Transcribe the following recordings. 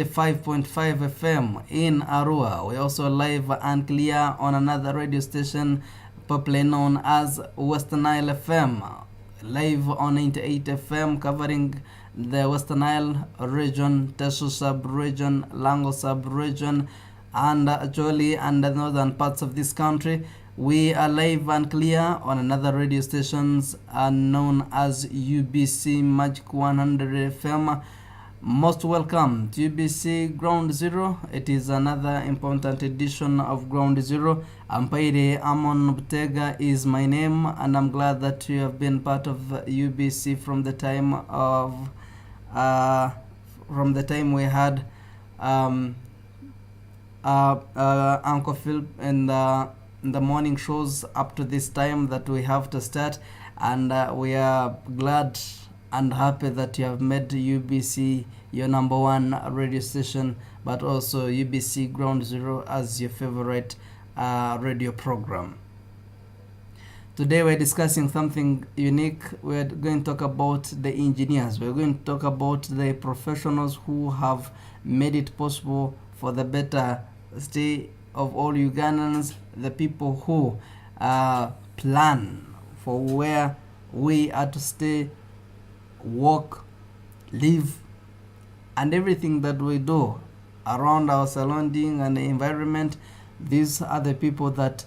95.5 FM in Arua. We're also live and clear on another radio station popularly known as Western Nile FM. Live on 98 FM covering the Western Nile region, Teso sub-region, Lango sub-region, and Joli and the northern parts of this country. We are live and clear on another radio stations known as UBC Magic 100 FM. Most welcome to UBC Ground Zero. It is another important edition of Ground Zero. Ampaire Amon Butega is my name, and I'm glad that you have been part of UBC from the time we had Uncle Phil in the morning shows up to this time that we have to start, and we are glad and happy that you have made UBC your number one radio station, but also UBC Ground Zero as your favorite radio program. Today we're discussing something unique. We're going to talk about the engineers. We're going to talk about the professionals who have made it possible for the better stay of all Ugandans, the people who plan for where we are to stay, work, live, and everything that we do around our surrounding and the environment. These are the people that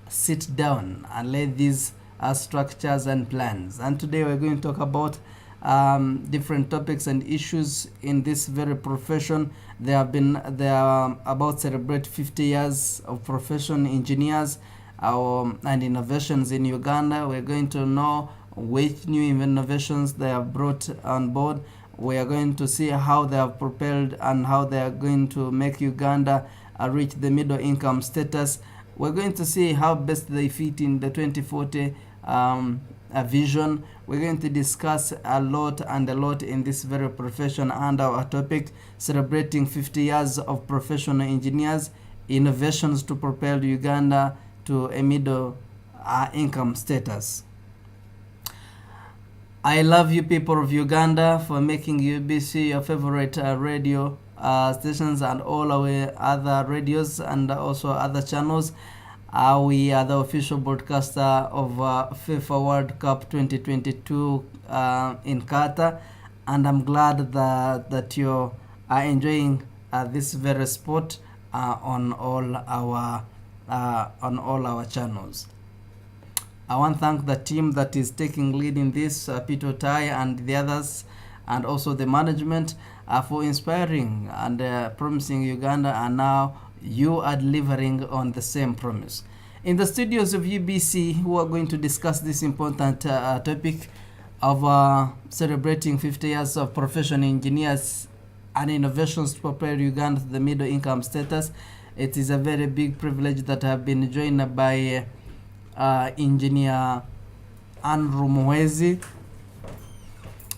sit down and lay these structures and plans. And today we're going to talk about different topics and issues in this very profession. They are about celebrate 50 years of profession engineers and innovations in Uganda. We're going to know which new innovations they have brought on board. We are going to see how they have propelled and how they are going to make Uganda reach the middle income status. We're going to see how best they fit in the 2040 vision. We're going to discuss a lot in this very profession, and our topic, celebrating 50 years of professional engineers, innovations to propel Uganda to a middle income status. I love you people of Uganda for making UBC your favorite radio stations and all our other radios and also other channels. We are the official broadcaster of FIFA World Cup 2022 in Qatar, and I'm glad that you are enjoying this very sport on all our channels. I want to thank the team that is taking lead in this, Peter Tai and the others, and also the management for inspiring and promising Uganda, and now you are delivering on the same promise. In the studios of UBC, we are going to discuss this important topic of celebrating 50 years of professional engineers and innovations to prepare Uganda to the middle income status. It is a very big privilege that I have been joined by Engineer Andrew Muhwezi.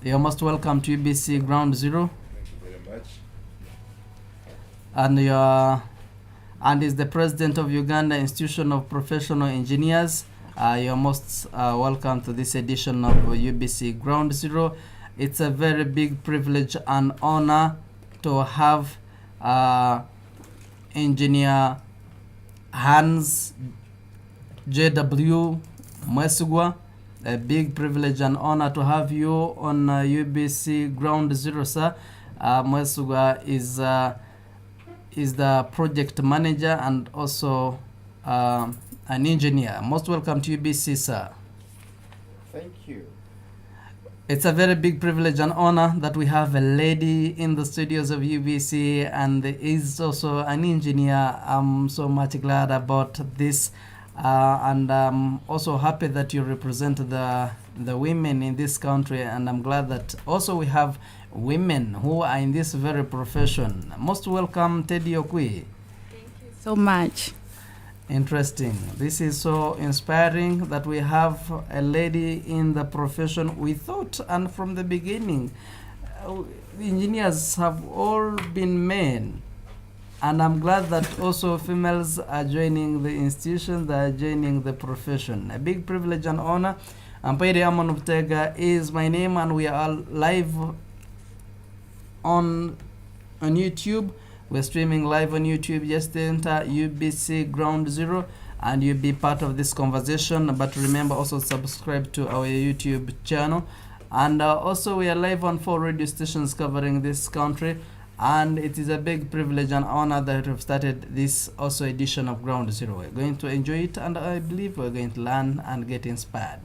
You're most welcome to UBC Ground Zero. Thank you very much. And is the president of Uganda Institution of Professional Engineers. You're most welcome to this edition of UBC Ground Zero. It's a very big privilege and honor to have Engineer Hans J.W. Mwesugwa. A big privilege and honor to have you on UBC Ground Zero, sir. Mwesugwa is the project manager and also an engineer. Most welcome to UBC, sir. Thank you. It's a very big privilege and honor that we have a lady in the studios of UBC, and is also an engineer. I'm so much glad about this. And I'm also happy that you represent the women in this country, and I'm glad that also we have women who are in this very profession. Most welcome, Teddy Okwi. Thank you so much. Interesting. This is so inspiring that we have a lady in the profession. We thought, and from the beginning, engineers have all been men. And I'm glad that also females are joining the institution, they are joining the profession. A big privilege and honor. Ampaire Amon Butega is my name, and we are live on on YouTube. We're streaming live on YouTube. Just enter UBC Ground Zero and you'll be part of this conversation. But remember, also subscribe to our YouTube channel. And also we are live on 4 radio stations covering this country. And it is a big privilege and honor that we've started this also edition of Ground Zero. We're going to enjoy it, and I believe we're going to learn and get inspired.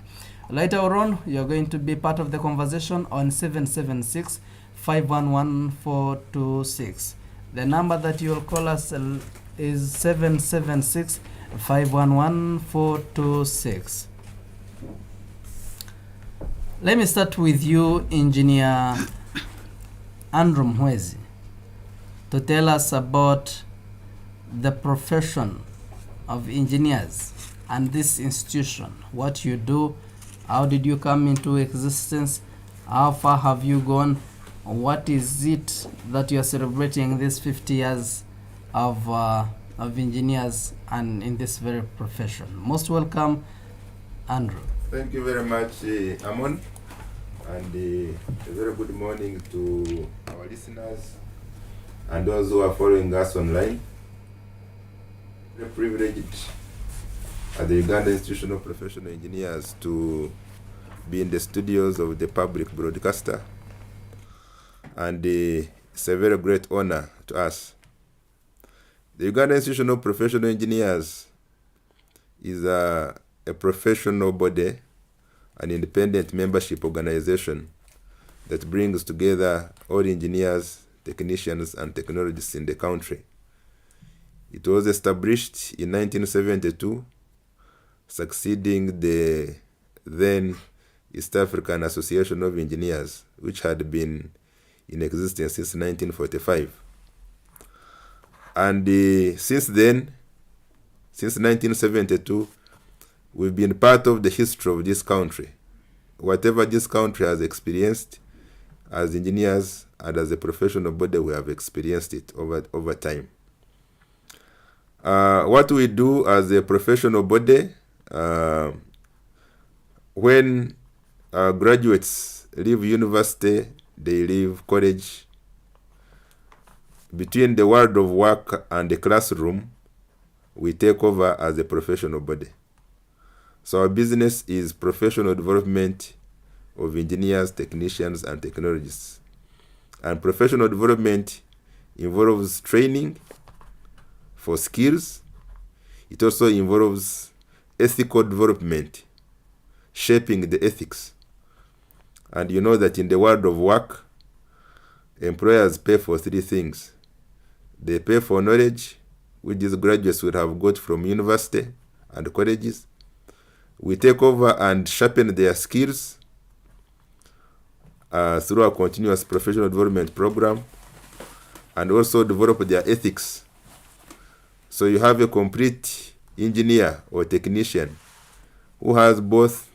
Later on, you're going to be part of the conversation on 776 511 426. The number that you'll call us is 776 511 426. Let me start with you, Engineer Andrew Mwezi, to tell us about the profession of engineers and this institution, what you do, how did you come into existence, how far have you gone, what is it that you are celebrating this 50 years of engineers and in this very profession. Most welcome, Andrew. Thank you very much, Amon, and a very good morning to our listeners and those who are following us online. Very privileged at the Uganda Institution of Professional Engineers to be in the studios of the public broadcaster, and it's a very great honor to us. The Uganda Institution of Professional Engineers is a professional body, an independent membership organization that brings together all engineers, technicians, and technologists in the country. It was established in 1972, succeeding the then East African Association of Engineers, which had been in existence since 1945. And since then, since 1972, we've been part of the history of this country. Whatever this country has experienced as engineers and as a professional body, we have experienced it over time. What we do as a professional body, when graduates leave university, they leave college, between the world of work and the classroom, we take over as a professional body. So our business is professional development of engineers, technicians, and technologists. And professional development involves training for skills. It also involves ethical development, shaping the ethics. And you know that in the world of work, employers pay for 3 things. They pay for knowledge, which these graduates would have got from university and colleges. We take over and sharpen their skills through a continuous professional development program, and also develop their ethics. So you have a complete engineer or technician who has both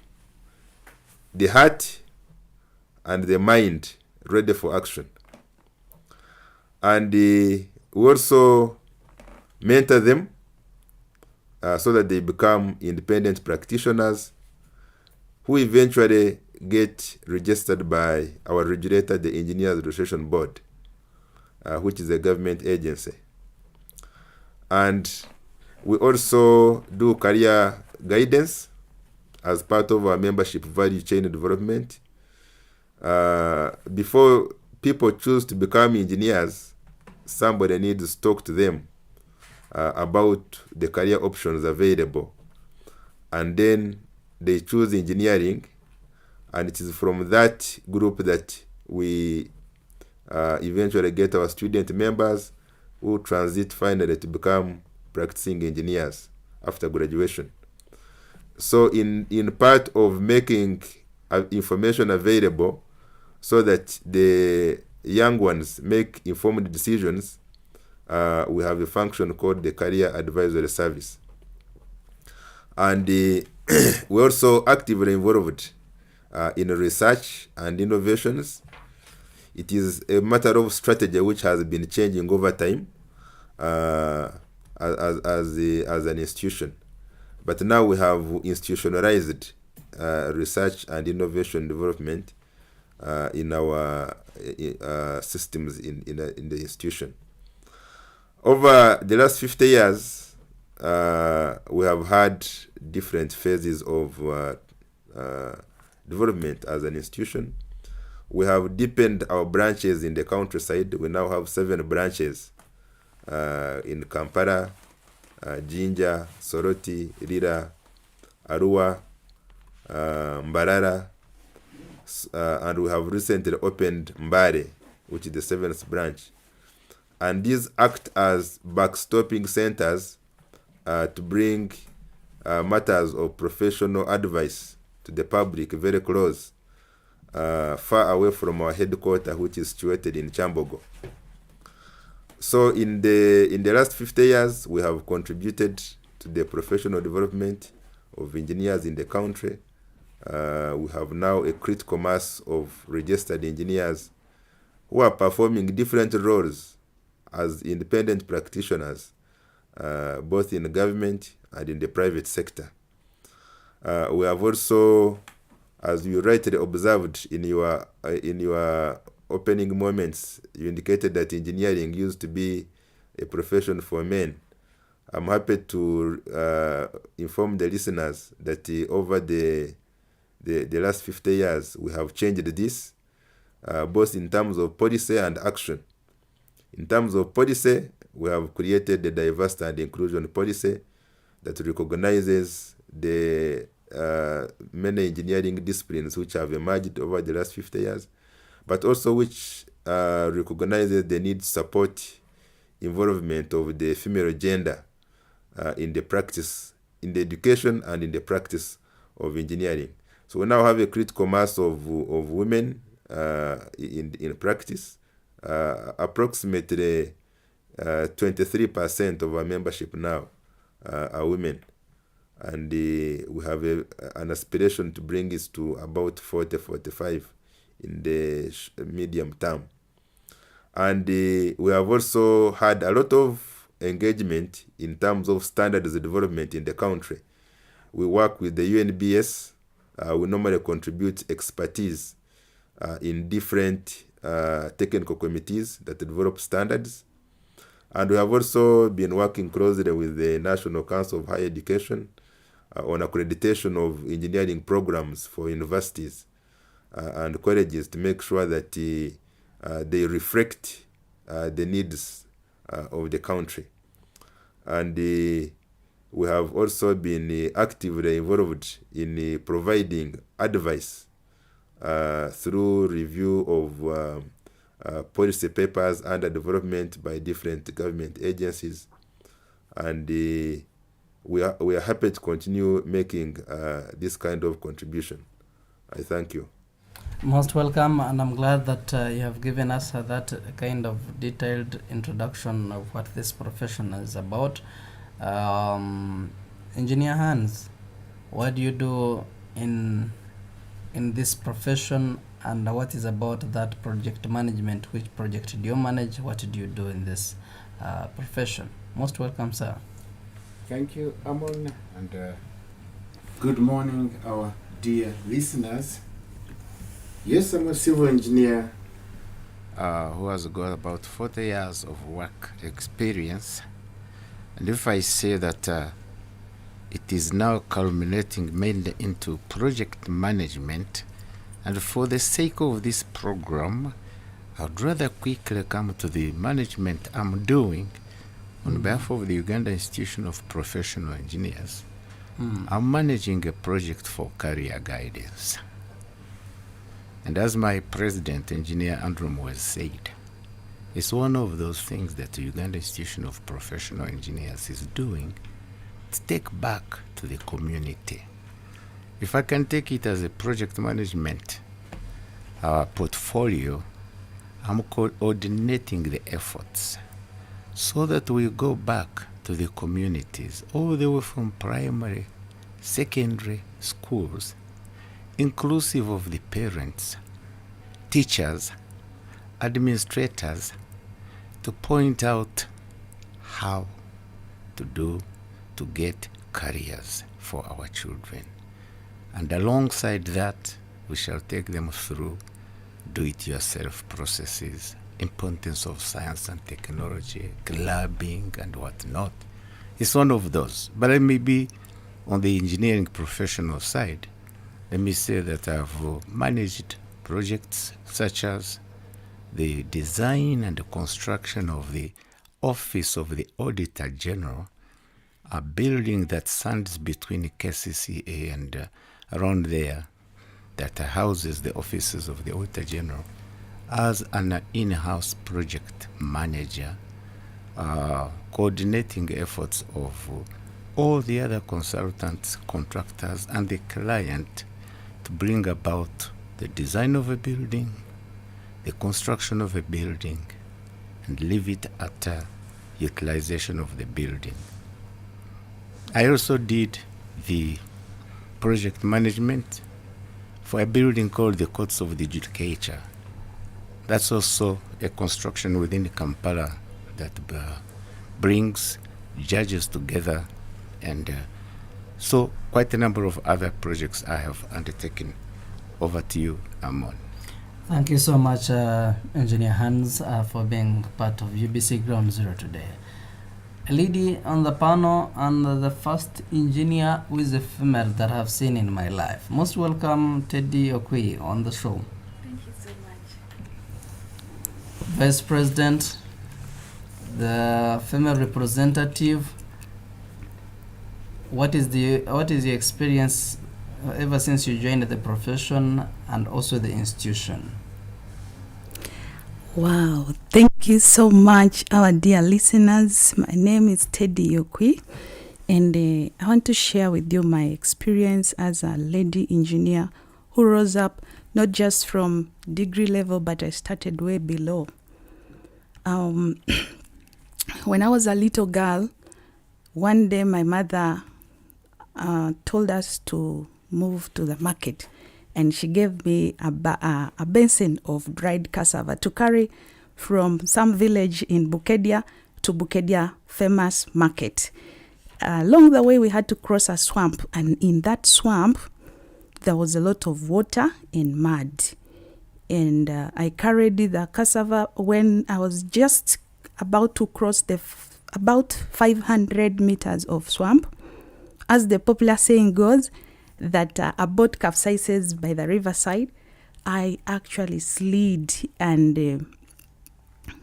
the heart and the mind ready for action. And we also mentor them so that they become independent practitioners who eventually get registered by our regulator, the Engineers Registration Board, which is a government agency. And we also do career guidance as part of our membership value chain development. Before people choose to become engineers, somebody needs to talk to them about the career options available. And then they choose engineering, and it is from that group that we eventually get our student members who transit finally to become practicing engineers after graduation. So in part of making information available so that the young ones make informed decisions, we have a function called the Career Advisory Service. And we're also actively involved in research and innovations. It is a matter of strategy which has been changing over time as an institution. But now we have institutionalized research and innovation development in our systems in the institution. Over the last 50 years, we have had different phases of development as an institution. We have deepened our branches in the countryside. We now have 7 branches in Kampala, Jinja, Soroti, Lira, Arua, Mbarara, and we have recently opened Mbare, which is the 7th branch. And these act as backstopping centers to bring matters of professional advice to the public very close, far away from our headquarters, which is situated in Chambogo. So in the last 50 years, we have contributed to the professional development of engineers in the country. We have now a critical mass of registered engineers who are performing different roles as independent practitioners, both in the government and in the private sector. We have also, as you rightly observed in your opening moments, you indicated that engineering used to be a profession for men. I'm happy to inform the listeners that over the last 50 years, we have changed this, both in terms of policy and action. In terms of policy, we have created the diversity and inclusion policy that recognizes the many engineering disciplines which have emerged over the last 50 years, but also which recognizes the need to support involvement of the female gender in the practice, in the education and in the practice of engineering. So we now have a critical mass of women in practice. Approximately 23% of our membership now are women. And we have an aspiration to bring it to about 40-45 in the medium term. And we have also had a lot of engagement in terms of standards development in the country. We work with the UNBS. We normally contribute expertise in different technical committees that develop standards. And we have also been working closely with the National Council of Higher Education on accreditation of engineering programs for universities and colleges to make sure that they reflect the needs of the country. And we have also been actively involved in providing advice through review of policy papers under development by different government agencies. And we are happy to continue making this kind of contribution. I thank you. Most welcome, and I'm glad that you have given us that kind of detailed introduction of what this profession is about. Engineer Hans, what do you do in this profession, and what is about that project management? Which project do you manage? What do you do in this profession? Most welcome, sir. Thank you, Amon, and good morning, our dear listeners. Yes, I'm a civil engineer who has got about 40 years of work experience. And if I say that it is now culminating mainly into project management, and for the sake of this program, I'd rather quickly come to the management I'm doing on behalf of the Uganda Institution of Professional Engineers. I'm managing a project for career guidance. And as my president, Engineer Andrew has said, it's one of those things that the Uganda Institution of Professional Engineers is doing to take back to the community. If I can take it as a project management portfolio, I'm coordinating the efforts so that we go back to the communities all the way from primary, secondary schools, inclusive of the parents, teachers, administrators, to point out how to get careers for our children. And alongside that, we shall take them through do-it-yourself processes, importance of science and technology, clubbing and whatnot. It's one of those. But I may be on the engineering professional side. Let me say that I've managed projects such as the design and the construction of the Office of the Auditor General, a building that stands between KCCA and around there, that houses the offices of the Auditor General, as an in-house project manager, coordinating efforts of all the other consultants, contractors, and the client to bring about the design of a building, the construction of a building, and leave it at utilization of the building. I also did the project management for a building called the Courts of the Judicature. That's also a construction within Kampala that brings judges together, and so quite a number of other projects I have undertaken. Over to you, Amon. Thank you so much, Engineer Hans, for being part of UBC Ground Zero today. A lady on the panel and the first engineer who is a female that I have seen in my life. Most welcome, Teddy Okwi, on the show. Thank you so much. Vice President, the female representative. What is your experience ever since you joined the profession and also the institution? Wow, thank you so much, our dear listeners. My name is Teddy Okwi, and I want to share with you my experience as a lady engineer who rose up not just from degree level, but I started way below. When I was a little girl, one day my mother told us to move to the market, and she gave me a basin of dried cassava to carry from some village in Bukedia to Bukedia famous market. Along the way, we had to cross a swamp, and in that swamp, there was a lot of water and mud. And I carried the cassava when I was just about to cross about 500 meters of swamp. As the popular saying goes, that a boat capsizes by the riverside, I actually slid, and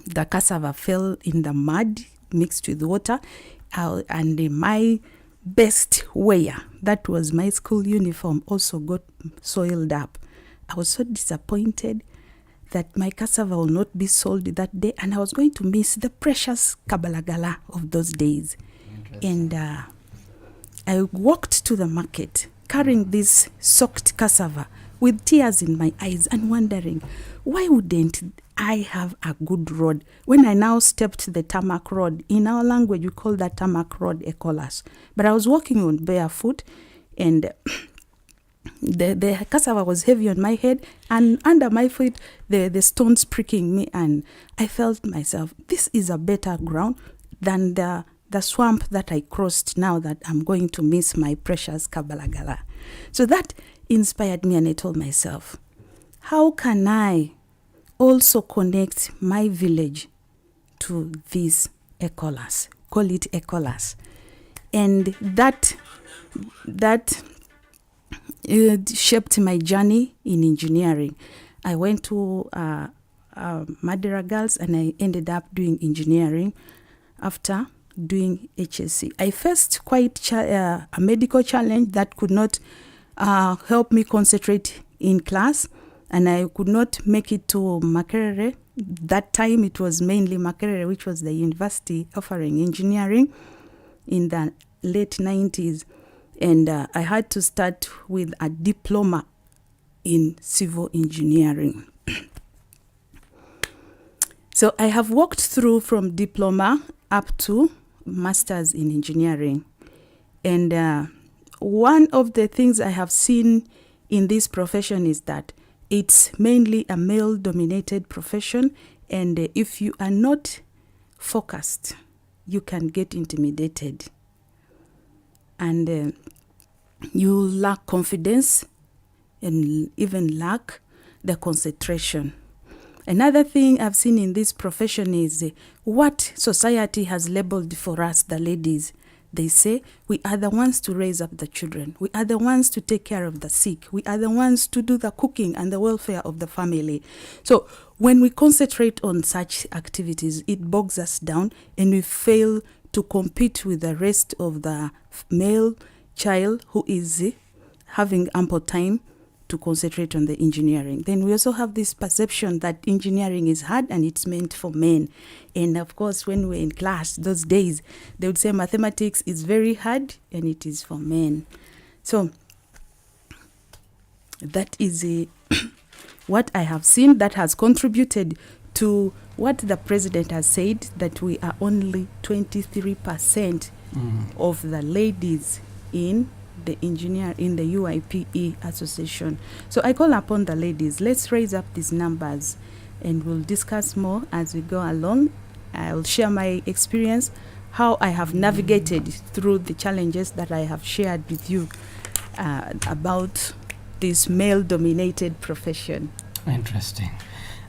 the cassava fell in the mud mixed with water, and my best wear, that was my school uniform, also got soiled up. I was so disappointed that my cassava will not be sold that day, and I was going to miss the precious kabalagala of those days. And I walked to the market carrying this soaked cassava with tears in my eyes and wondering, why wouldn't I have a good road? When I now stepped the tarmac road, in our language we call that tarmac road ekolas. But I was walking on barefoot, and the cassava was heavy on my head, and under my feet the stones pricking me, and I felt myself, this is a better ground than the swamp that I crossed, now that I'm going to miss my precious kabalagala. So that inspired me, and I told myself, how can I also connect my village to this Ecolas? Call it Ecolas. And that shaped my journey in engineering. I went to Madeira Girls, and I ended up doing engineering after doing HSC. I faced quite a medical challenge that could not help me concentrate in class, and I could not make it to Makerere. That time it was mainly Makerere, which was the university offering engineering in the late 90s, and I had to start with a diploma in civil engineering. So I have walked through from diploma up to masters in engineering. And one of the things I have seen in this profession is that it's mainly a male-dominated profession, and if you are not focused, you can get intimidated. And you lack confidence and even lack the concentration. Another thing I've seen in this profession is what society has labeled for us, the ladies. They say we are the ones to raise up the children. We are the ones to take care of the sick. We are the ones to do the cooking and the welfare of the family. So when we concentrate on such activities, it bogs us down and we fail to compete with the rest of the male child who is having ample time to concentrate on the engineering. Then we also have this perception that engineering is hard and it's meant for men. And of course, when we're in class those days, they would say mathematics is very hard and it is for men. So that is what I have seen that has contributed to what the president has said, that we are only 23% of the ladies in the UIPE association. So I call upon the ladies, let's raise up these numbers and we'll discuss more as we go along. I'll share my experience, how I have navigated through the challenges that I have shared with you about this male-dominated profession. Interesting.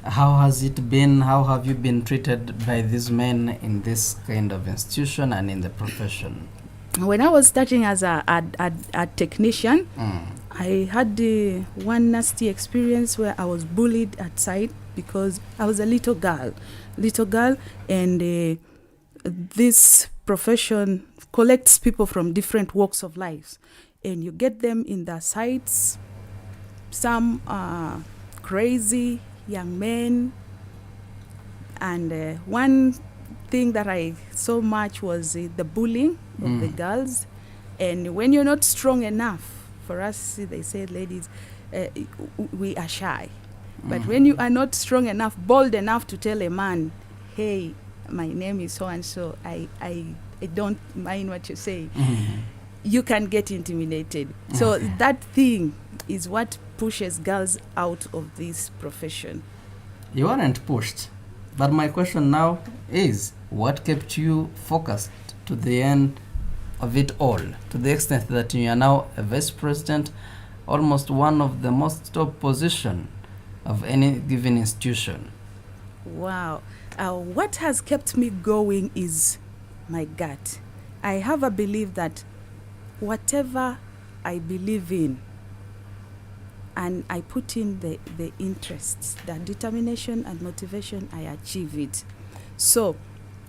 How has it been? How have you been treated by these men in this kind of institution and in the profession? When I was starting as a technician, I had one nasty experience where I was bullied outside because I was a little girl, and this profession collects people from different walks of life, and you get them in the sites. Some are crazy young men, and one thing that I saw much was the bullying of the girls. And when you're not strong enough, for us, they say, ladies, we are shy. But when you are not strong enough, bold enough to tell a man, hey, my name is so-and-so, I don't mind what you say, you can get intimidated. So that thing is what pushes girls out of this profession. You weren't pushed. But my question now is, what kept you focused to the end of it all, to the extent that you are now a vice president, almost one of the most top position of any given institution? Wow. What has kept me going is my gut. I have a belief that whatever I believe in, and I put in the interests, the determination and motivation, I achieve it. So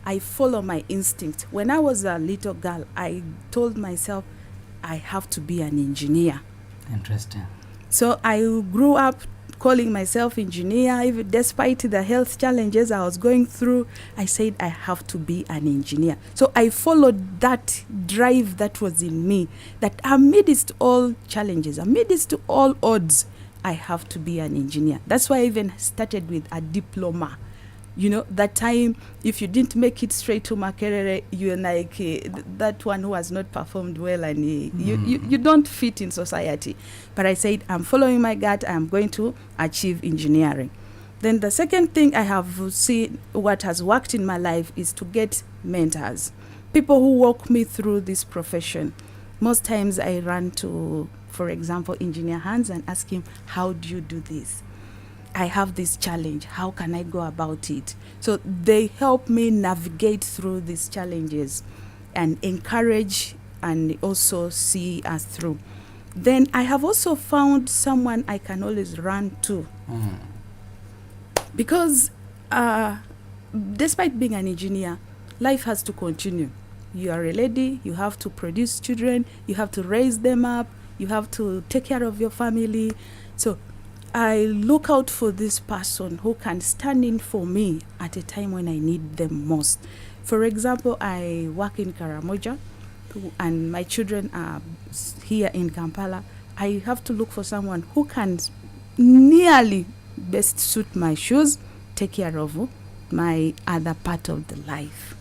I follow my instinct. When I was a little girl, I told myself I have to be an engineer. Interesting. So I grew up calling myself engineer. Even despite the health challenges I was going through, I said I have to be an engineer. So I followed that drive that was in me, that amidst all challenges, amidst all odds, I have to be an engineer. That's why I even started with a diploma. You know, that time, if you didn't make it straight to Makerere, you're like that one who has not performed well, and you don't fit in society. But I said, I'm following my gut, I'm going to achieve engineering. Then the second thing I have seen, what has worked in my life, is to get mentors, people who walk me through this profession. Most times I run to, for example, Engineer Hans and ask him, how do you do this? I have this challenge. How can I go about it? So they help me navigate through these challenges and encourage and also see us through. Then I have also found someone I can always run to. Because despite being an engineer, life has to continue. You are a lady, you have to produce children, you have to raise them up, you have to take care of your family. So I look out for this person who can stand in for me at a time when I need them most. For example, I work in Karamoja and my children are here in Kampala. I have to look for someone who can nearly best suit my shoes, take care of my other part of the life.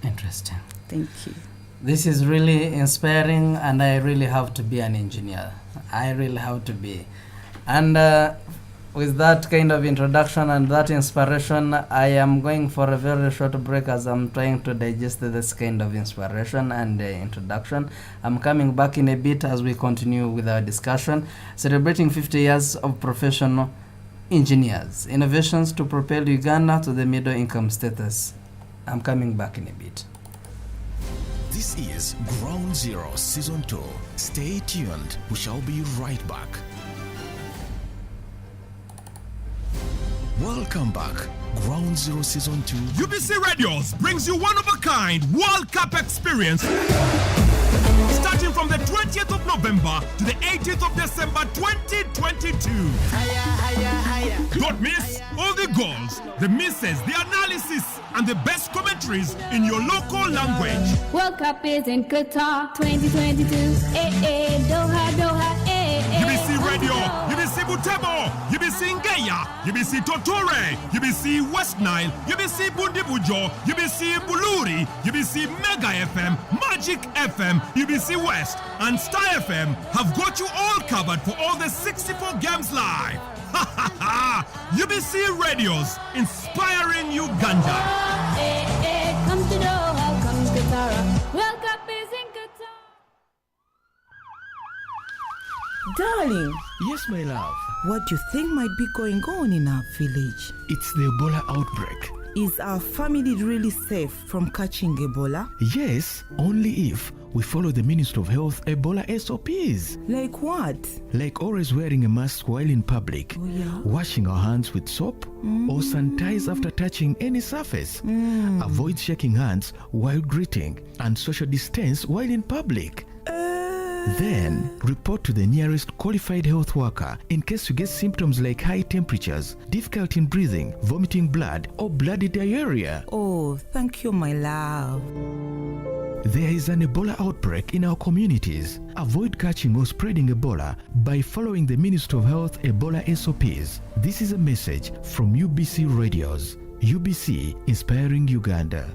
Interesting. Thank you. This is really inspiring, and I really have to be an engineer. I really have to be. And with that kind of introduction and that inspiration, I am going for a very short break as I'm trying to digest this kind of inspiration and introduction. I'm coming back in a bit as we continue with our discussion. Celebrating 50 years of professional engineers, innovations to propel Uganda to the middle income status. I'm coming back in a bit. This is Ground Zero Season 2. Stay tuned. We shall be right back. Welcome back. Ground Zero Season 2. UBC Radios brings you one-of-a-kind World Cup experience starting from the 20th of November to the 18th of December 2022. Don't miss all the goals, the misses, the analysis, and the best commentaries in your local language. World Cup is in Qatar 2022. Doha, Doha, UBC Radio, UBC Butebo, UBC Ngeya, UBC Totore, UBC West Nile, UBC Bundibujo, UBC Buluri, UBC Mega FM, Magic FM, UBC West, and Star FM have got you all covered for all the 64 games live. UBC Radios, inspiring Uganda. Come to Doha, come to Qatar. World Cup is in Qatar. Darling, Yes, my love. what do you think might be going on in our village? It's the Ebola outbreak. Is our family really safe from catching Ebola? Yes, only if we follow the Ministry of Health Ebola SOPs. Like what? Like always wearing a mask while in public, Oh, yeah? washing our hands with soap, or sanitize after touching any surface. Avoid shaking hands while greeting, and social distance while in public. Then, report to the nearest qualified health worker in case you get symptoms like high temperatures, difficulty in breathing, vomiting blood, or bloody diarrhea. Oh, thank you, my love. There is an Ebola outbreak in our communities. Avoid catching or spreading Ebola by following the Ministry of Health Ebola SOPs. This is a message from UBC Radios. UBC, inspiring Uganda.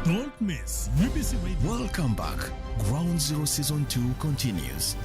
Don't miss UBC Radio. Welcome back. Ground Zero Season 2 continues.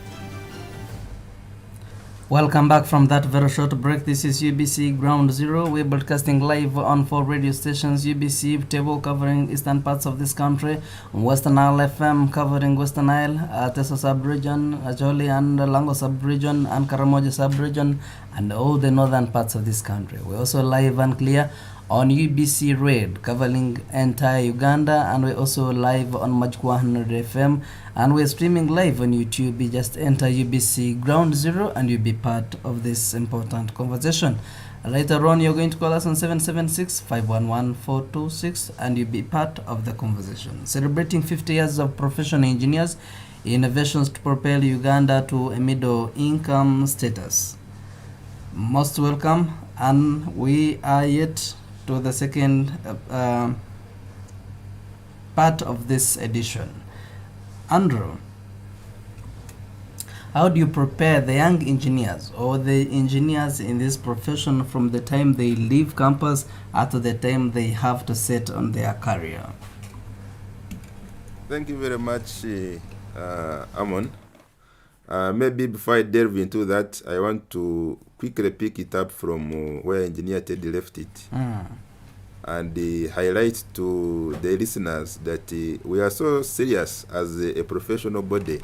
Welcome back from that very short break. This is UBC Ground Zero. We're broadcasting live on 4 radio stations. UBC Butebo covering eastern parts of this country, Western Nile FM covering Western Nile, Teso sub-region, Ajoli and Lango sub-region, and Karamoja sub-region, and all the northern parts of this country. We're also live and clear on UBC Red covering entire Uganda, and we're also live on Magic 100 FM, and we're streaming live on YouTube. You just enter UBC Ground Zero and you'll be part of this important conversation. Later on, you're going to call us on 776-511-426 and you'll be part of the conversation. Celebrating 50 years of professional engineers, innovations to propel Uganda to a middle income status. Most welcome, and we are yet to the second part of this edition. Andrew, how do you prepare the young engineers or the engineers in this profession from the time they leave campus to the time they have to set on their career? Thank you very much, Amon. Maybe before I delve into that, I want to quickly pick it up from where Engineer Teddy left it. And highlight to the listeners that we are so serious as a professional body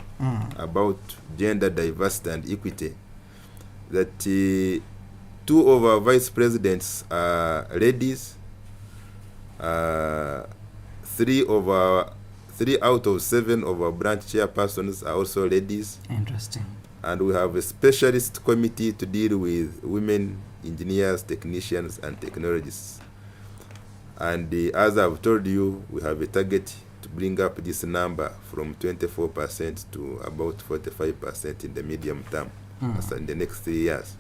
about gender diversity and equity that 2 of our vice presidents are ladies, 3 out of 7 of our branch chairpersons are also ladies. Interesting. And we have a specialist committee to deal with women engineers, technicians, and technologists. And as I've told you, we have a target to bring up this number from 24% to about 45% in the medium term, as in the next 3 years.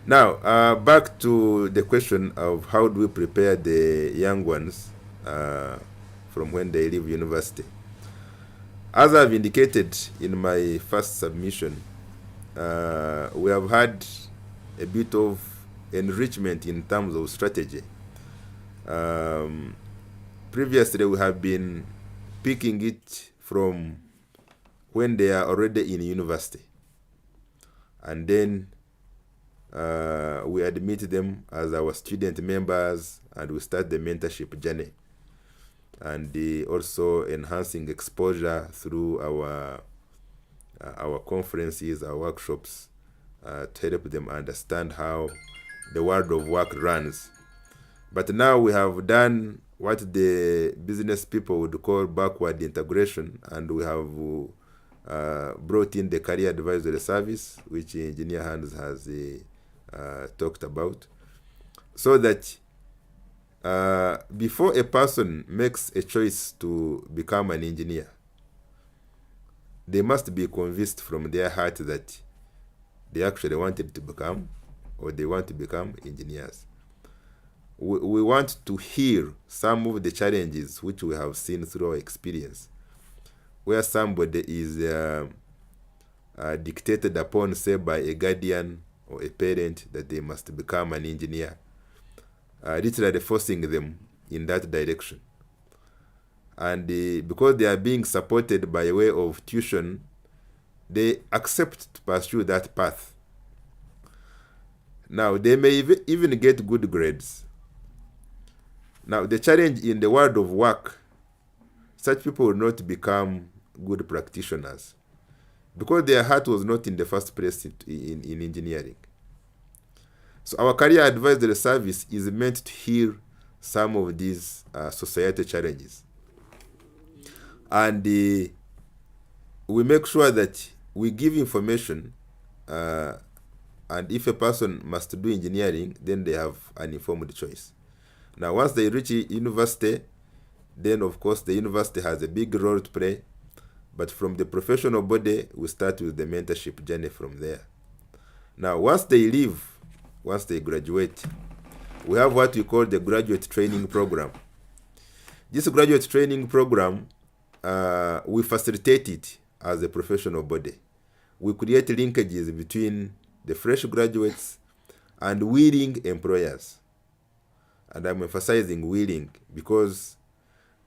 Now, back to the question of how do we prepare the young ones from when they leave university. As I've indicated in my first submission, we have had a bit of enrichment in terms of strategy. Previously, we have been picking it from when they are already in university, and then we admit them as our student members, and we start the mentorship journey, and also enhancing exposure through our our conferences, our workshops, to help them understand how the world of work runs. But now we have done what the business people would call backward integration, and we have brought in the career advisory service, which Engineer Hans has talked about, so that before a person makes a choice to become an engineer, they must be convinced from their heart that they actually wanted to become, or they want to become engineers. We want to hear some of the challenges which we have seen through our experience, where somebody is dictated upon, say, by a guardian or a parent that they must become an engineer, literally forcing them in that direction. And because they are being supported by way of tuition, they accept to pursue that path. Now, they may even get good grades. Now, the challenge in the world of work, such people will not become good practitioners because their heart was not in the first place in engineering. So our career advisory service is meant to hear some of these societal challenges. And we make sure that we give information, and if a person must do engineering, then they have an informed choice. Now, once they reach university, then of course the university has a big role to play. But from the professional body, we start with the mentorship journey from there. Now, once they leave, once they graduate, we have what we call the graduate training program. This graduate training program, we facilitate it as a professional body. We create linkages between the fresh graduates and willing employers. And I'm emphasizing willing because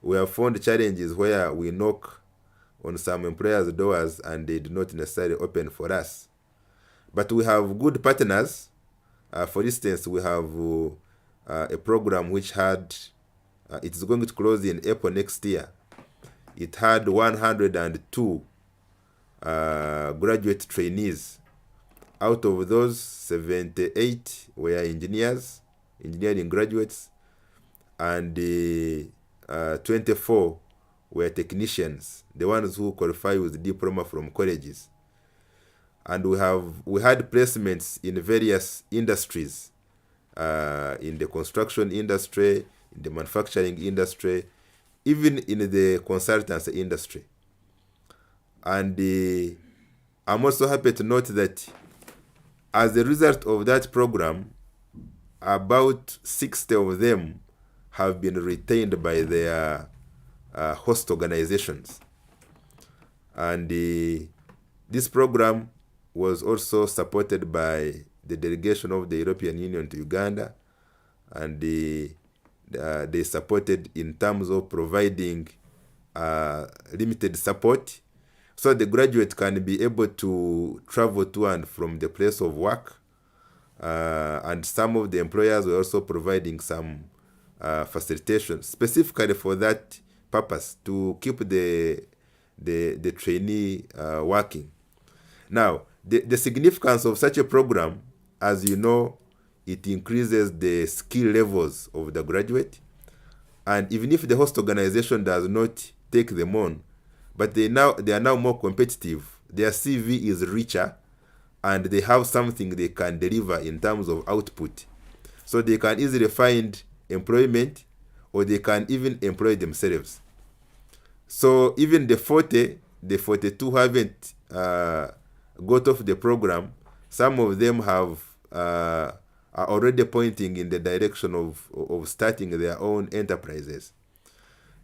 we have found challenges where we knock on some employers' doors and they do not necessarily open for us. But we have good partners. For instance, we have a program which had, it's going to close in April next year. It had 102 graduate trainees. Out of those, 78 were engineering graduates, and 24 were technicians, the ones who qualify with diploma from colleges. And we had placements in various industries, in the construction industry, in the manufacturing industry, even in the consultancy industry. And I'm also happy to note that as a result of that program, about 60 of them have been retained by their host organizations. And this program was also supported by the delegation of the European Union to Uganda, and they supported in terms of providing limited support so the graduate can be able to travel to and from the place of work. And some of the employers were also providing some facilitation specifically for that purpose, to keep the trainee working. Now, the significance of such a program, as you know, it increases the skill levels of the graduate. And even if the host organization does not take them on, but they are now more competitive, their CV is richer, and they have something they can deliver in terms of output. So they can easily find employment, or they can even employ themselves. So even the 42 haven't got off the program, some of them are already pointing in the direction of starting their own enterprises.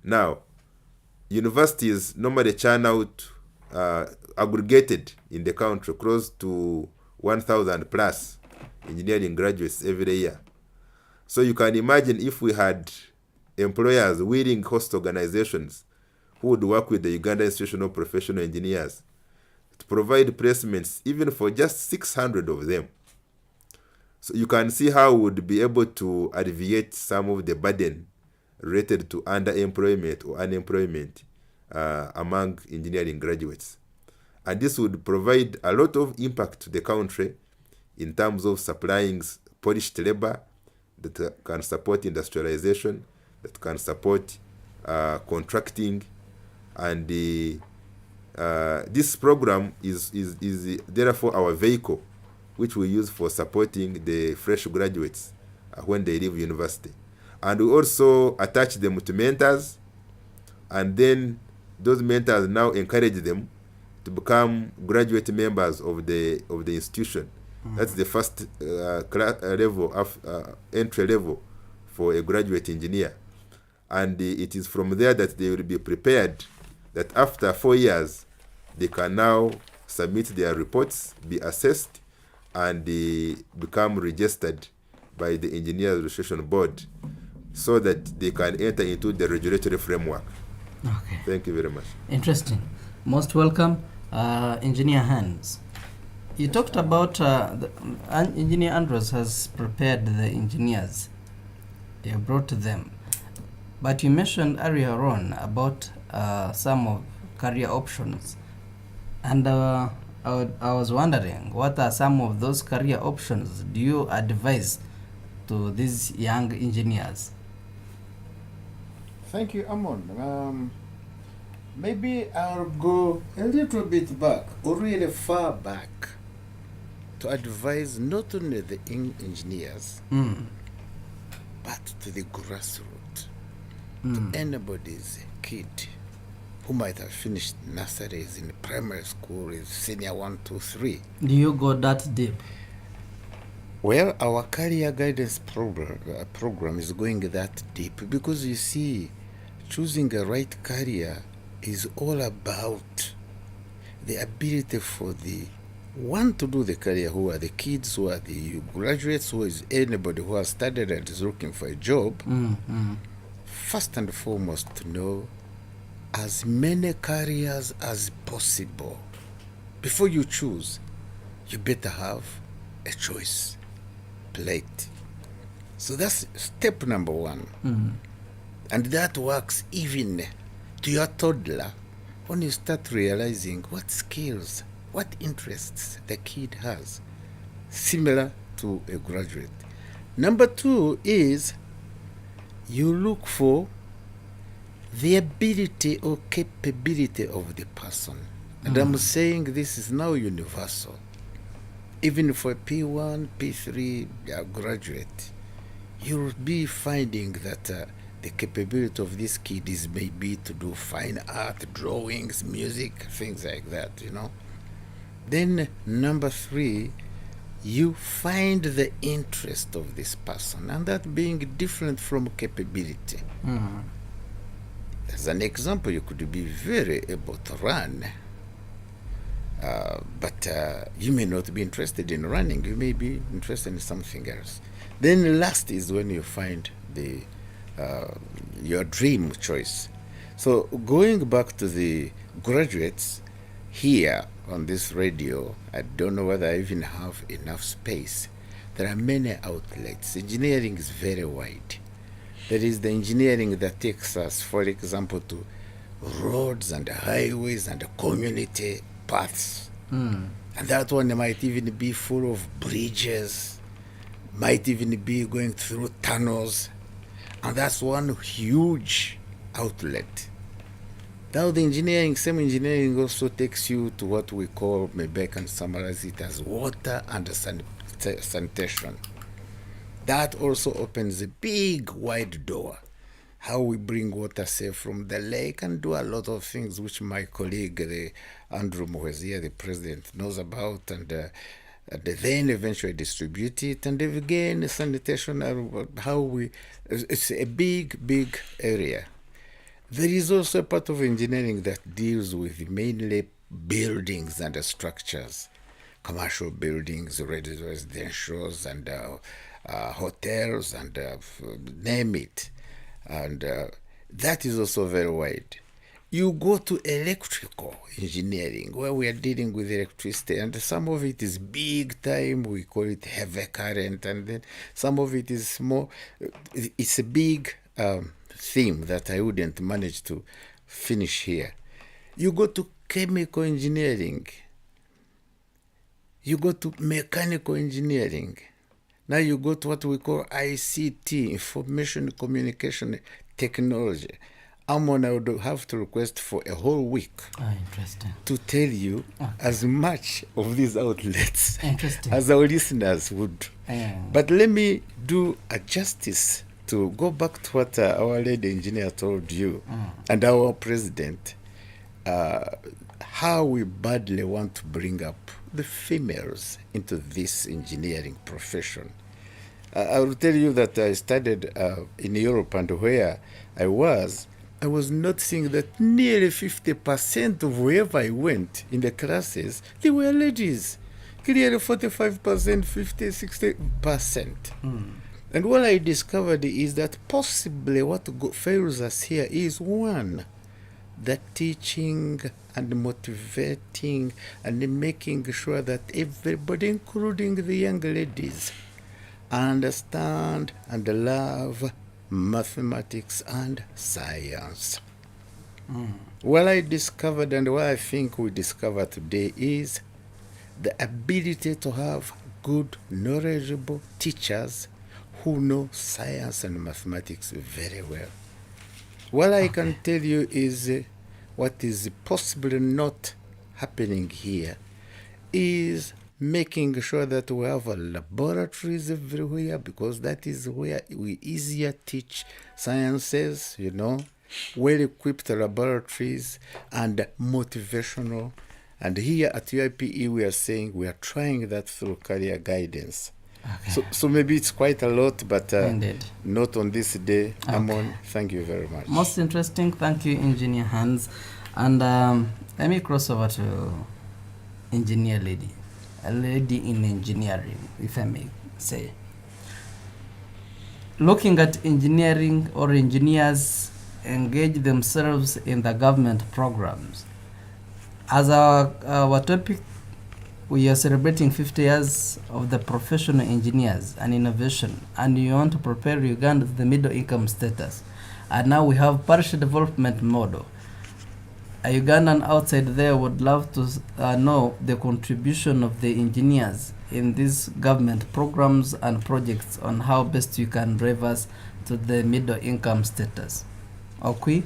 Now, universities normally churn out aggregated in the country close to 1,000 plus engineering graduates every year. So you can imagine if we had employers, willing host organizations who would work with the Uganda Institution of Professional Engineers to provide placements even for just 600 of them. So you can see how we would be able to alleviate some of the burden related to underemployment or unemployment among engineering graduates. And this would provide a lot of impact to the country in terms of supplying polished labor that can support industrialization, that can support contracting. And this program is therefore our vehicle, which we use for supporting the fresh graduates when they leave university. And we also attach them to mentors, and then those mentors now encourage them to become graduate members of the institution. That's the first level of entry level for a graduate engineer. And it is from there that they will be prepared that after 4 years, they can now submit their reports, be assessed, and become registered by the Engineers Registration Board so that they can enter into the regulatory framework. Okay. Thank you very much. Interesting. Most welcome, Engineer Hans. You talked about Engineer Andrews has prepared the engineers. You brought them. But you mentioned earlier on about some of career options. And I was wondering, what are some of those career options do you advise to these young engineers? Thank you, Amon. Maybe I'll go a little bit back, or really far back, to advise not only the engineers, but to the grassroots, to anybody's kid who might have finished nurseries in primary school, is senior 1, 2, 3. Do you go that deep? Well, our career guidance program is going that deep because you see, choosing a right career is all about the ability for the one to do the career, who are the kids, who are the graduates, who is anybody who has studied and is looking for a job. First and foremost, to know as many careers as possible. Before you choose, you better have a choice plate. So that's step number one. And that works even to your toddler when you start realizing what skills, what interests the kid has, similar to a graduate. Number two is you look for the ability or capability of the person. And I'm saying this is now universal. Even for P1, P3 graduate, you'll be finding that the capability of this kid is maybe to do fine art, drawings, music, things like that, you know. Then number three, you find the interest of this person, and that being different from capability. As an example, you could be very able to run, but you may not be interested in running. You may be interested in something else. Then last is when you find the your dream choice. So going back to the graduates here on this radio, I don't know whether I even have enough space. There are many outlets. Engineering is very wide. There is the engineering that takes us, for example, to roads and highways and community paths. And that one might even be full of bridges, might even be going through tunnels. And that's one huge outlet. Now the engineering, same engineering also takes you to what we call, maybe I can summarize it as water and sanitation. That also opens a big wide door. How we bring water safe from the lake and do a lot of things which my colleague, the Andrew Muhezia, the president, knows about, and then eventually distribute it. And again, sanitation, how we, it's a big area. There is also a part of engineering that deals with mainly buildings and structures, commercial buildings, residentials, and hotels, and name it. And that is also very wide. You go to electrical engineering, where we are dealing with electricity, and some of it is big time, we call it heavy current, and then some of it is more, it's a big theme that I wouldn't manage to finish here. You go to chemical engineering. You go to mechanical engineering. Now you go to what we call ICT, information communication technology. I would have to request for a whole week Interesting. to tell you as much of these outlets Interesting. as our listeners would. But let me do a justice to go back to what our lady engineer told you and our president, how we badly want to bring up the females into this engineering profession. I will tell you that I studied in Europe, and where I was noticing that nearly 50% of wherever I went in the classes, they were ladies. Clearly 45%, 50, 60%. And what I discovered is that possibly what fails us here is one, the teaching and motivating and making sure that everybody, including the young ladies, understand and love mathematics and science. What I discovered and what I think we discover today is the ability to have good, knowledgeable teachers who know science and mathematics very well. What I can tell you is what is possibly not happening here is making sure that we have laboratories everywhere, because that is where we easier teach sciences, well-equipped laboratories and motivational. And here at UIPE, we are saying we are trying that through career guidance. Okay. So maybe it's quite a lot, but Indeed. not on this day. Okay. Amon, thank you very much. Most interesting. Thank you, Engineer Hans. And let me cross over to Engineer Lady. A lady in engineering, if I may say. Looking at engineering or engineers engage themselves in the government programs. As our topic, we are celebrating 50 years of the professional engineers and innovation, and you want to prepare Uganda to the middle income status. And now we have parish development model. A Ugandan outside there would love to know the contribution of the engineers in these government programs and projects on how best you can drive us to the middle income status. Okay?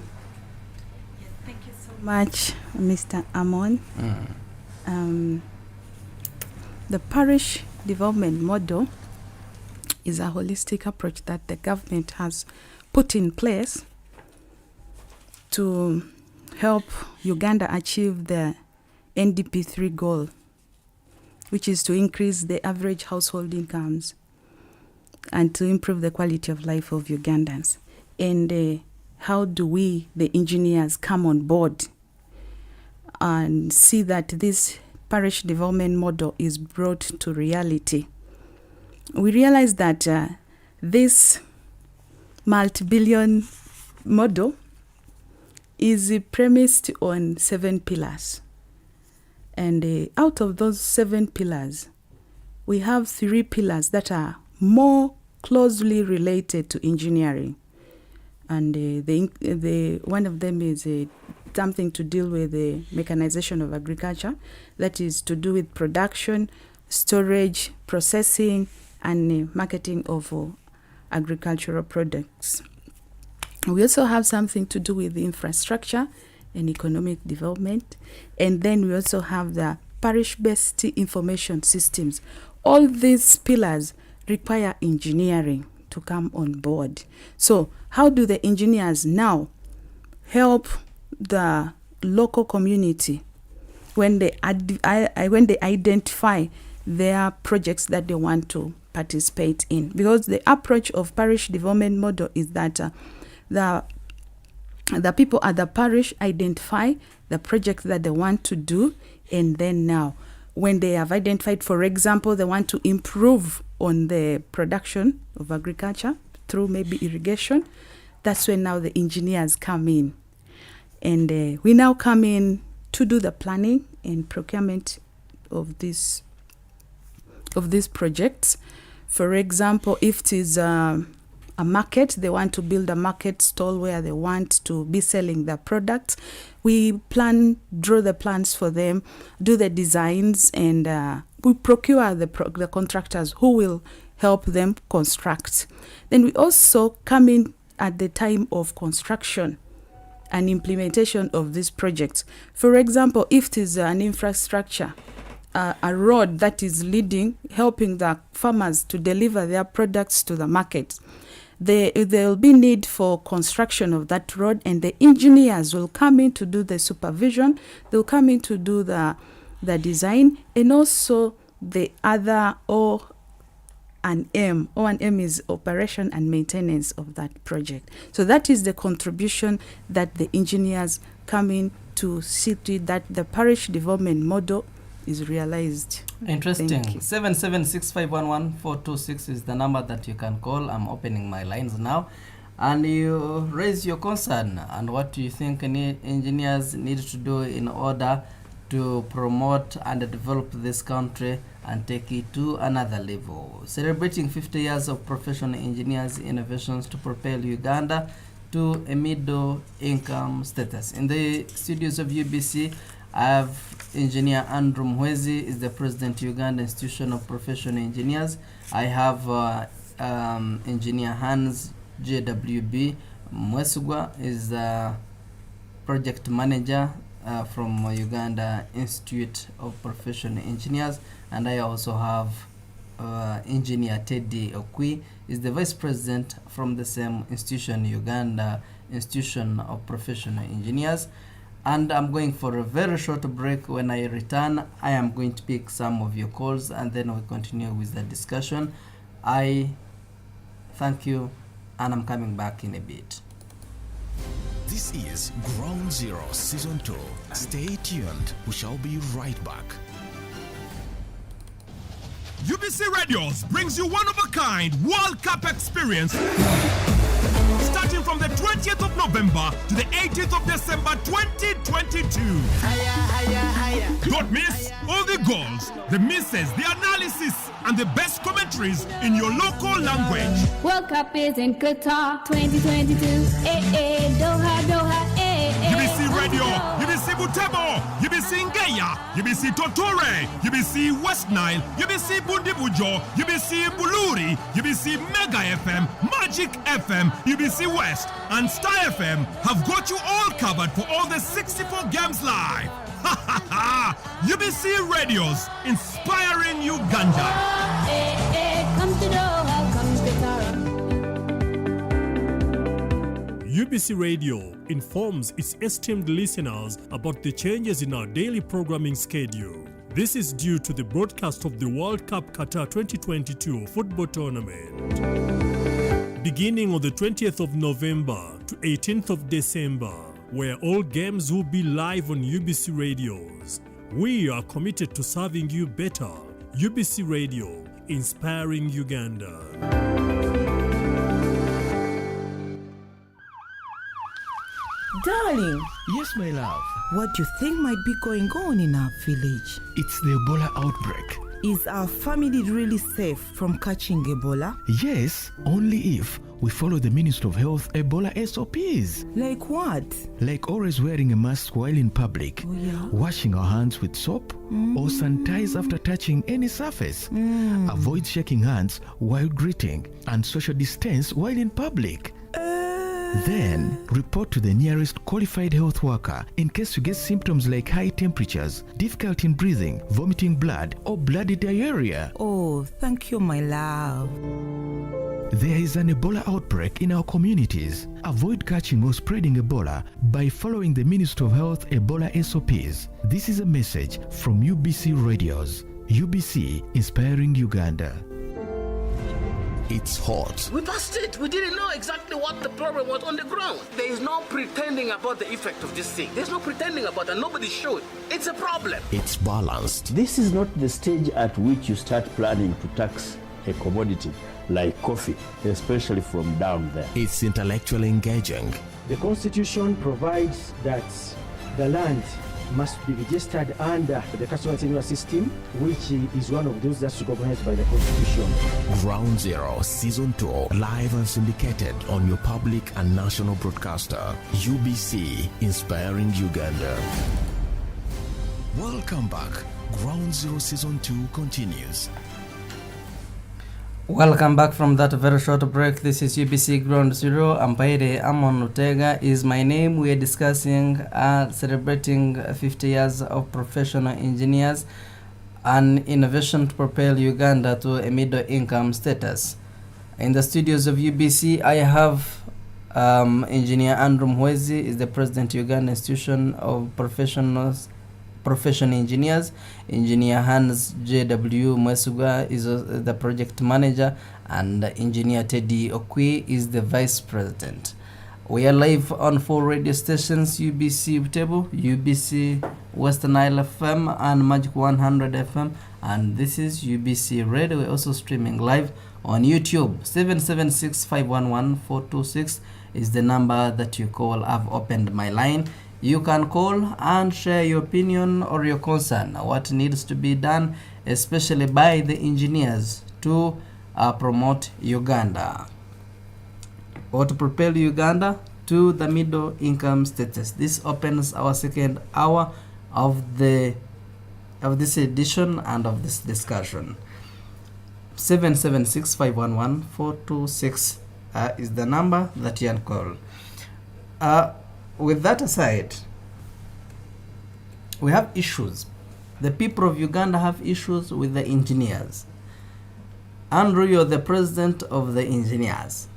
Thank you so much, Mr. Amon. The parish development model is a holistic approach that the government has put in place to help Uganda achieve the NDP 3 goal, which is to increase the average household incomes and to improve the quality of life of Ugandans. And how do we, the engineers, come on board and see that this parish development model is brought to reality? We realize that this multi-billion model is premised on 7 pillars. And out of those 7 pillars, we have 3 pillars that are more closely related to engineering. And the one of them is something to deal with the mechanization of agriculture, that is to do with production, storage, processing, and marketing of agricultural products. We also have something to do with the infrastructure and economic development. And then we also have the parish-based information systems. All these pillars require engineering to come on board. So how do the engineers now help the local community when they identify their projects that they want to participate in? Because the approach of parish development model is that the people at the parish identify the projects that they want to do, and then now when they have identified, for example, they want to improve on the production of agriculture through maybe irrigation, that's when now the engineers come in. And we now come in to do the planning and procurement of these projects. For example, if it is a market. They want to build a market stall where they want to be selling their products. We draw the plans for them, do the designs, and we procure the contractors who will help them construct. Then we also come in at the time of construction and implementation of this project. For example, if it is an infrastructure, a road that is helping the farmers to deliver their products to the market, there will be need for construction of that road, and the engineers will come in to do the supervision. They'll come in to do the design, and also the other O&M. O&M is operation and maintenance of that project. So that is the contribution that the engineers come in to see to it that the parish development model is realized. Interesting. 776511426 is the number that you can call. I'm opening my lines now, and you raise your concern and what do you think engineers need to do in order to promote and develop this country and take it to another level. Celebrating 50 years of professional engineers' innovations to propel Uganda to a middle income status. In the studios of UBC, I have Engineer Andrew Mwezi, is the President Uganda Institution of Professional Engineers. I have Engineer Hans JWB Mwesugwa, is the Project Manager from Uganda Institute of Professional Engineers. And I also have Engineer Teddy Okwi, is the Vice President from the same institution, Uganda Institution of Professional Engineers. And I'm going for a very short break. When I return, I am going to pick some of your calls and then we'll continue with the discussion. I thank you, and I'm coming back in a bit. This is Ground Zero Season 2. Stay tuned. We shall be right back. UBC Radios brings you one-of-a-kind World Cup experience starting from the 20th of November to the 18th of December 2022. Don't miss all the goals, the misses, the analysis, and the best commentaries in your local language. World Cup is in Qatar 2022. Doha, Doha, UBC Radio, UBC Butebo, UBC Ngeya, UBC Totore, UBC West Nile, UBC Bundibujo, UBC Buluri, UBC Mega FM, Magic FM, UBC West, and Star FM have got you all covered for all the 64 games live. UBC Radios, inspiring Uganda. Come to Doha, come to Qatar. UBC Radio informs its esteemed listeners about the changes in our daily programming schedule. This is due to the broadcast of the World Cup Qatar 2022 football tournament. Beginning on the 20th of November to 18th of December, where all games will be live on UBC Radios. We are committed to serving you better. UBC Radio, inspiring Uganda. Darling, Yes, my love. what do you think might be going on in our village? It's the Ebola outbreak. Is our family really safe from catching Ebola? Yes, only if we follow the Ministry of Health Ebola SOPs. Like what? Like always wearing a mask while in public, Oh, yeah? washing our hands with soap, or sanitize after touching any surface. Avoid shaking hands while greeting, and social distance while in public. Then, report to the nearest qualified health worker in case you get symptoms like high temperatures, difficulty in breathing, vomiting blood, or bloody diarrhea. Oh, thank you, my love. There is an Ebola outbreak in our communities. Avoid catching or spreading Ebola by following the Ministry of Health Ebola SOPs. This is a message from UBC Radios. UBC, inspiring Uganda. It's hot. We passed it. We didn't know exactly what the problem was on the ground. There is no pretending about the effect of this thing. There's no pretending about it. Nobody should. It's a problem. It's balanced. This is not the stage at which you start planning to tax a commodity like coffee, especially from down there. It's intellectually engaging. The Constitution provides that the land must be registered under the customer tenure system, which is one of those that's recognized by the Constitution. Ground Zero Season 2, live and syndicated on your public and national broadcaster, UBC, inspiring Uganda. Welcome back. Ground Zero Season 2 continues. Welcome back from that very short break. This is UBC Ground Zero. Ambaire Amon Utega is my name. We are discussing celebrating 50 years of professional engineers and innovation to propel Uganda to a middle income status. In the studios of UBC, I have Engineer Andrew Mwezi, is the President Uganda Institution of Professional Engineers. Engineer Hans J.W. Mwesuga is the project manager, and Engineer Teddy Okwi is the vice president. We are live on 4 radio stations: UBC Butebo, UBC Western Nile FM, and Magic 100 FM. And this is UBC Radio. We're also streaming live on YouTube. 776-511-426 is the number that you call. I've opened my line. You can call and share your opinion or your concern, what needs to be done, especially by the engineers to promote Uganda or to propel Uganda to the middle income status. This opens our second hour of this edition and of this discussion. 776-511-426 is the number that you can call. With that aside, we have issues. The people of Uganda have issues with the engineers. Andrew, you're the president of the engineers,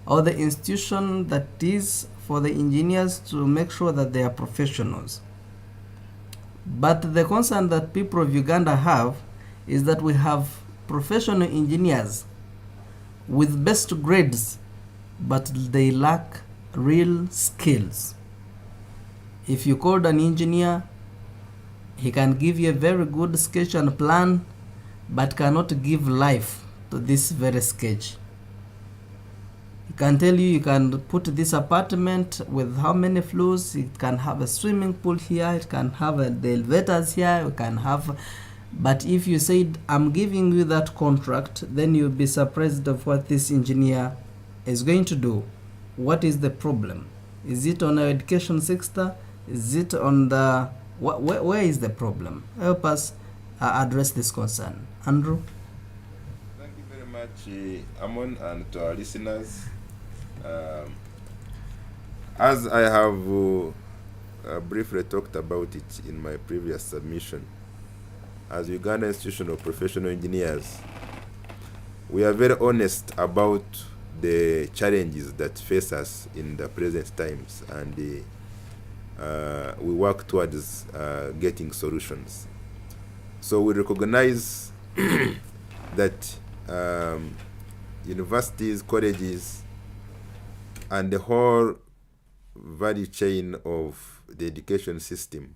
or the institution that is for the engineers to make sure that they are professionals. But the concern that people of Uganda have is that we have professional engineers with best grades, but they lack real skills. If you called an engineer, he can give you a very good sketch and plan, but cannot give life to this very sketch. He can tell you can put this apartment with how many floors, it can have a swimming pool here, it can have the elevators here, it can have. But if you said, I'm giving you that contract, then you'll be surprised of what this engineer is going to do. What is the problem? Is it on our education sector? Is it on the... Where is the problem? Help us address this concern. Andrew? Thank you very much, Amon, and to our listeners. As I have briefly talked about it in my previous submission, as Uganda Institution of Professional Engineers, we are very honest about the challenges that face us in the present times, and we work towards getting solutions. So we recognize that universities, colleges, and the whole value chain of the education system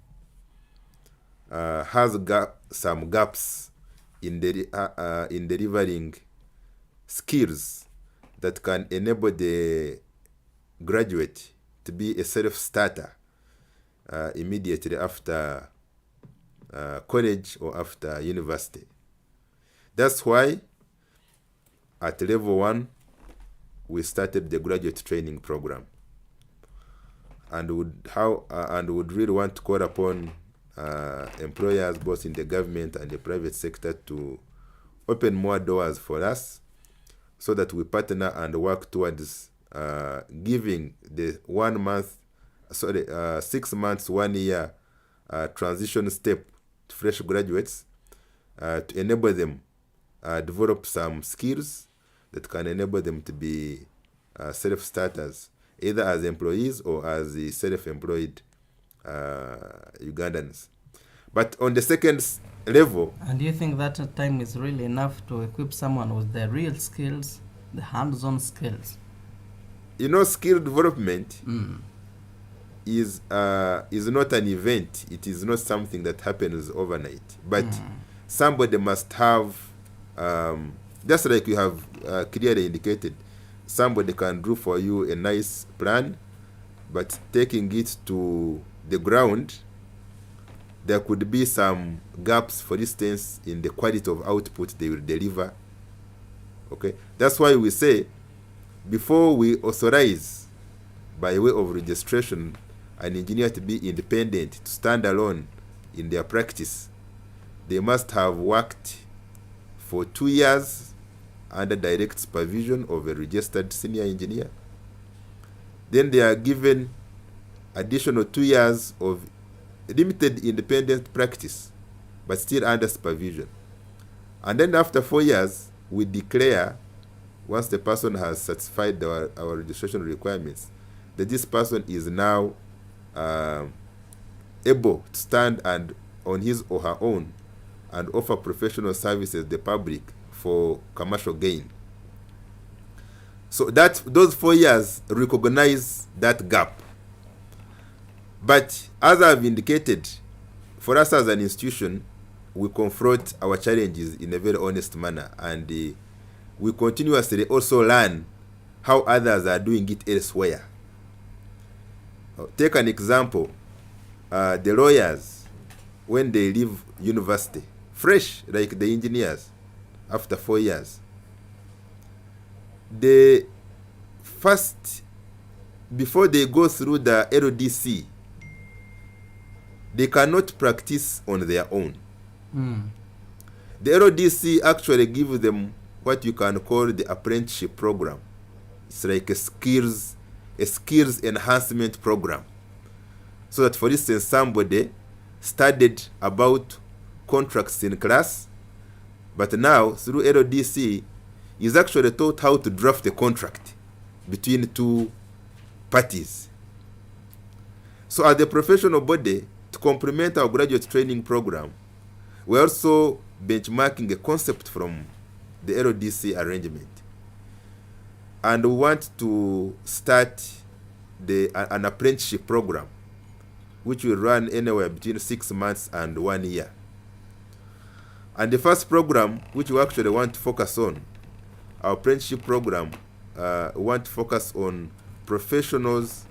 has some gaps in delivering skills that can enable the graduate to be a self-starter immediately after college or after university. That's why at level 1 we started the graduate training program, and would really want to call upon employers both in the government and the private sector to open more doors for us, so that we partner and work towards giving the 6 months, 1 year transition step to fresh graduates to enable them develop some skills that can enable them to be self-starters, either as employees or as the self-employed Ugandans. But on the second level... And do you think that time is really enough to equip someone with the real skills, the hands-on skills? You know, skill development is not an event. It is not something that happens overnight. But somebody must have, just like you have clearly indicated, somebody can do for you a nice plan, but taking it to the ground there could be some gaps, for instance, in the quality of output they will deliver. Okay, that's why we say before we authorize by way of registration an engineer to be independent, to stand alone in their practice, they must have worked for 2 years under direct supervision of a registered senior engineer. Then they are given additional 2 years of limited independent practice, but still under supervision. And then after 4 years, we declare, once the person has satisfied our registration requirements, that this person is now able to stand and on his or her own and offer professional services to the public for commercial gain. So that those 4 years recognize that gap. But as I've indicated, for us as an institution, we confront our challenges in a very honest manner, and we continuously also learn how others are doing it elsewhere. Take an example, the lawyers, when they leave university, fresh like the engineers, after 4 years, they first, before they go through the LDC, they cannot practice on their own. The LDC actually gives them what you can call the apprenticeship program. It's like a skills enhancement program. So that, for instance, somebody studied about contracts in class, but now through LDC is actually taught how to draft a contract between two parties. So as a professional body, to complement our graduate training program, we're also benchmarking a concept from the LDC arrangement. And we want to start an apprenticeship program, which will run anywhere between 6 months and 1 year. And the first program, which we actually want to focus on, our apprenticeship program, we want to focus on professionals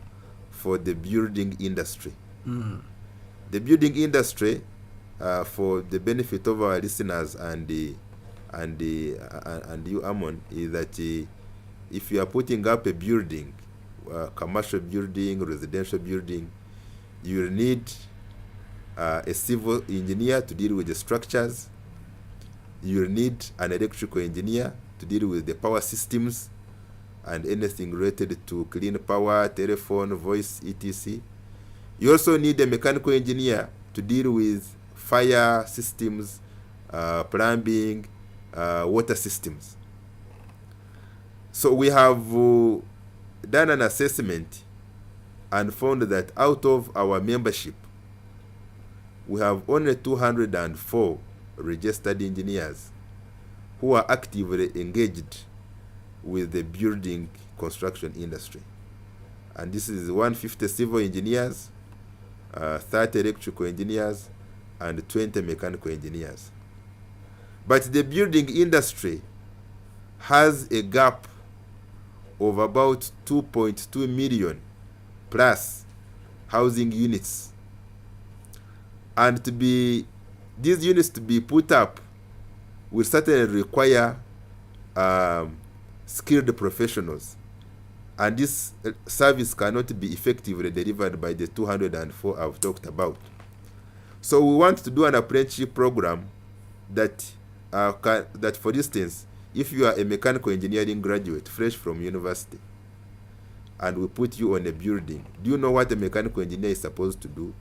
for the building industry. The building industry, for the benefit of our listeners and you, Amon, is that if you are putting up a building, commercial building, residential building, you will need a civil engineer to deal with the structures. You will need an electrical engineer to deal with the power systems and anything related to clean power, telephone, voice, etc. You also need a mechanical engineer to deal with fire systems, plumbing, water systems. So we have done an assessment and found that out of our membership, we have only 204 registered engineers who are actively engaged with the building construction industry. And this is 150 civil engineers, 30 electrical engineers, and 20 mechanical engineers. But the building industry has a gap of about 2.2 million plus housing units. And these units to be put up will certainly require skilled professionals. And this service cannot be effectively delivered by the 204 I've talked about. So we want to do an apprenticeship program that, for instance, if you are a mechanical engineering graduate fresh from university and we put you on a building, do you know what a mechanical engineer is supposed to do?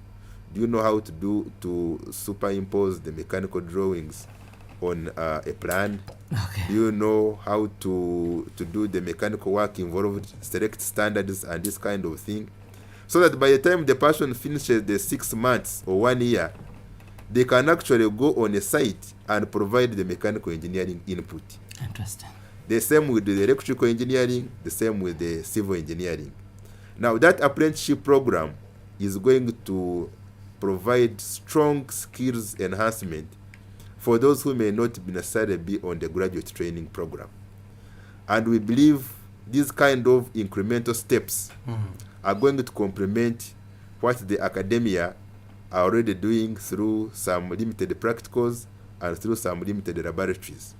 Do you know how to superimpose the mechanical drawings on a plan? Okay. Do you know how to do the mechanical work involved, select standards and this kind of thing? So that by the time the person finishes the 6 months or 1 year, they can actually go on a site and provide the mechanical engineering input. Interesting. The same with the electrical engineering, the same with the civil engineering. Now that apprenticeship program is going to provide strong skills enhancement for those who may not necessarily be on the graduate training program. And we believe these kind of incremental steps are going to complement what the academia are already doing through some limited practicals and through some limited laboratories.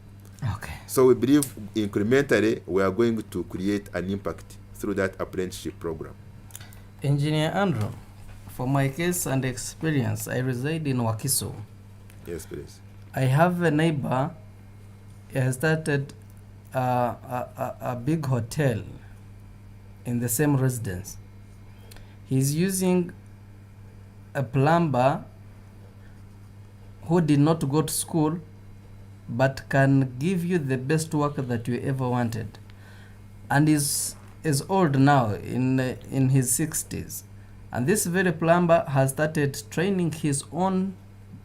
Okay. So we believe incrementally we are going to create an impact through that apprenticeship program. Engineer Andrew, for my case and experience, I reside in Wakiso. Yes, please. I have a neighbor. He has started a big hotel in the same residence. He's using a plumber who did not go to school but can give you the best work that you ever wanted, and is old now, in his 60s. And this very plumber has started training his own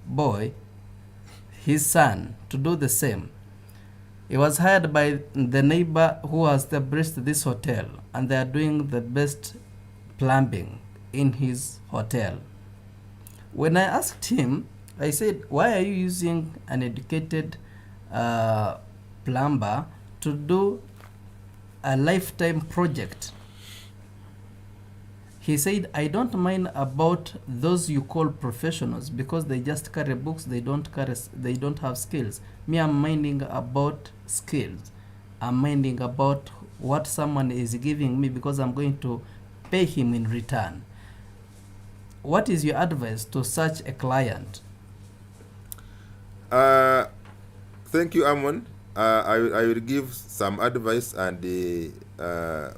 boy, his son, to do the same. He was hired by the neighbor who has established this hotel, and they are doing the best plumbing in his hotel. When I asked him, I said, why are you using an educated plumber to do a lifetime project? He said, I don't mind about those you call professionals because they just carry books, they don't have skills. Me, I'm minding about skills. I'm minding about what someone is giving me because I'm going to pay him in return. What is your advice to such a client? Thank you, Amon. I will give some advice, and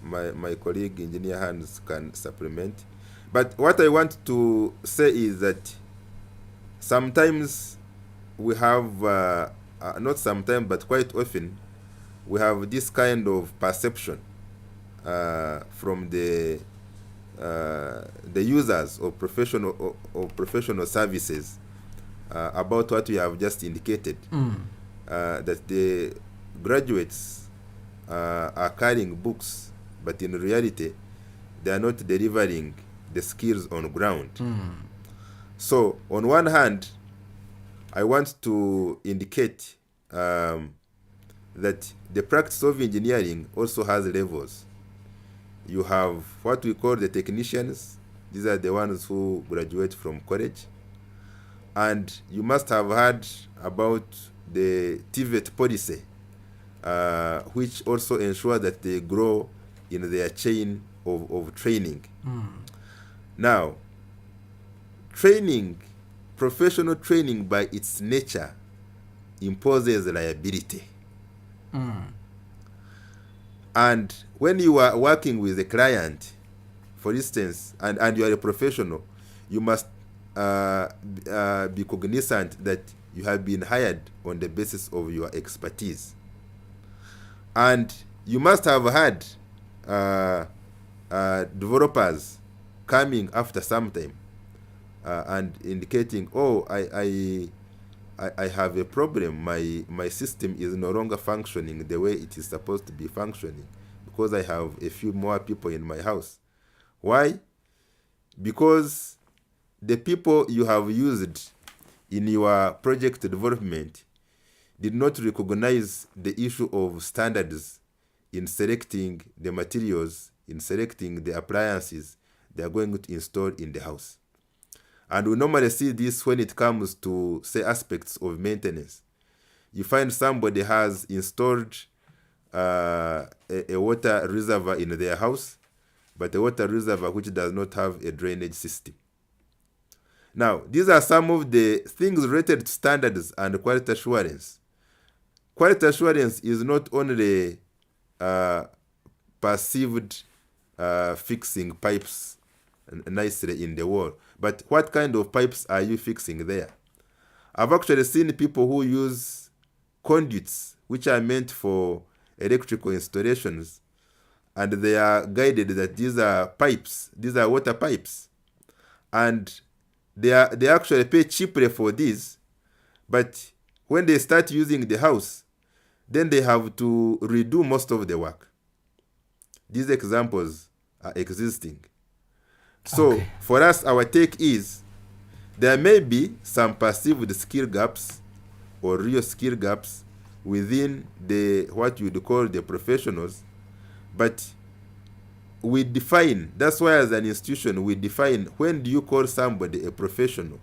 my colleague Engineer Hans can supplement. But what I want to say is that sometimes we have, not sometimes, but quite often, we have this kind of perception from the users of professional services about what we have just indicated. That the graduates are carrying books, but in reality, they are not delivering the skills on ground. So, on one hand, I want to indicate that the practice of engineering also has levels. You have what we call the technicians. These are the ones who graduate from college. And you must have heard about the TVET policy, which also ensure that they grow in their chain of training. Now, professional training by its nature imposes liability. And when you are working with a client, for instance, and you are a professional, you must be cognizant that you have been hired on the basis of your expertise. And you must have had developers coming after some time and indicating, oh, I have a problem. My system is no longer functioning the way it is supposed to be functioning because I have a few more people in my house. Why? Because the people you have used in your project development did not recognize the issue of standards in selecting the materials, in selecting the appliances they are going to install in the house. And we normally see this when it comes to, say, aspects of maintenance. You find somebody has installed a water reservoir in their house, but a water reservoir which does not have a drainage system. Now, these are some of the things related to standards and quality assurance. Quality assurance is not only perceived fixing pipes nicely in the wall, but what kind of pipes are you fixing there? I've actually seen people who use conduits, which are meant for electrical installations, and they are guided that these are pipes, these are water pipes. And they actually pay cheaply for these, but when they start using the house, then they have to redo most of the work. These examples are existing. So for us, our take is there may be some perceived skill gaps or real skill gaps within the what you would call the professionals, but we define, that's why as an institution we define when do you call somebody a professional.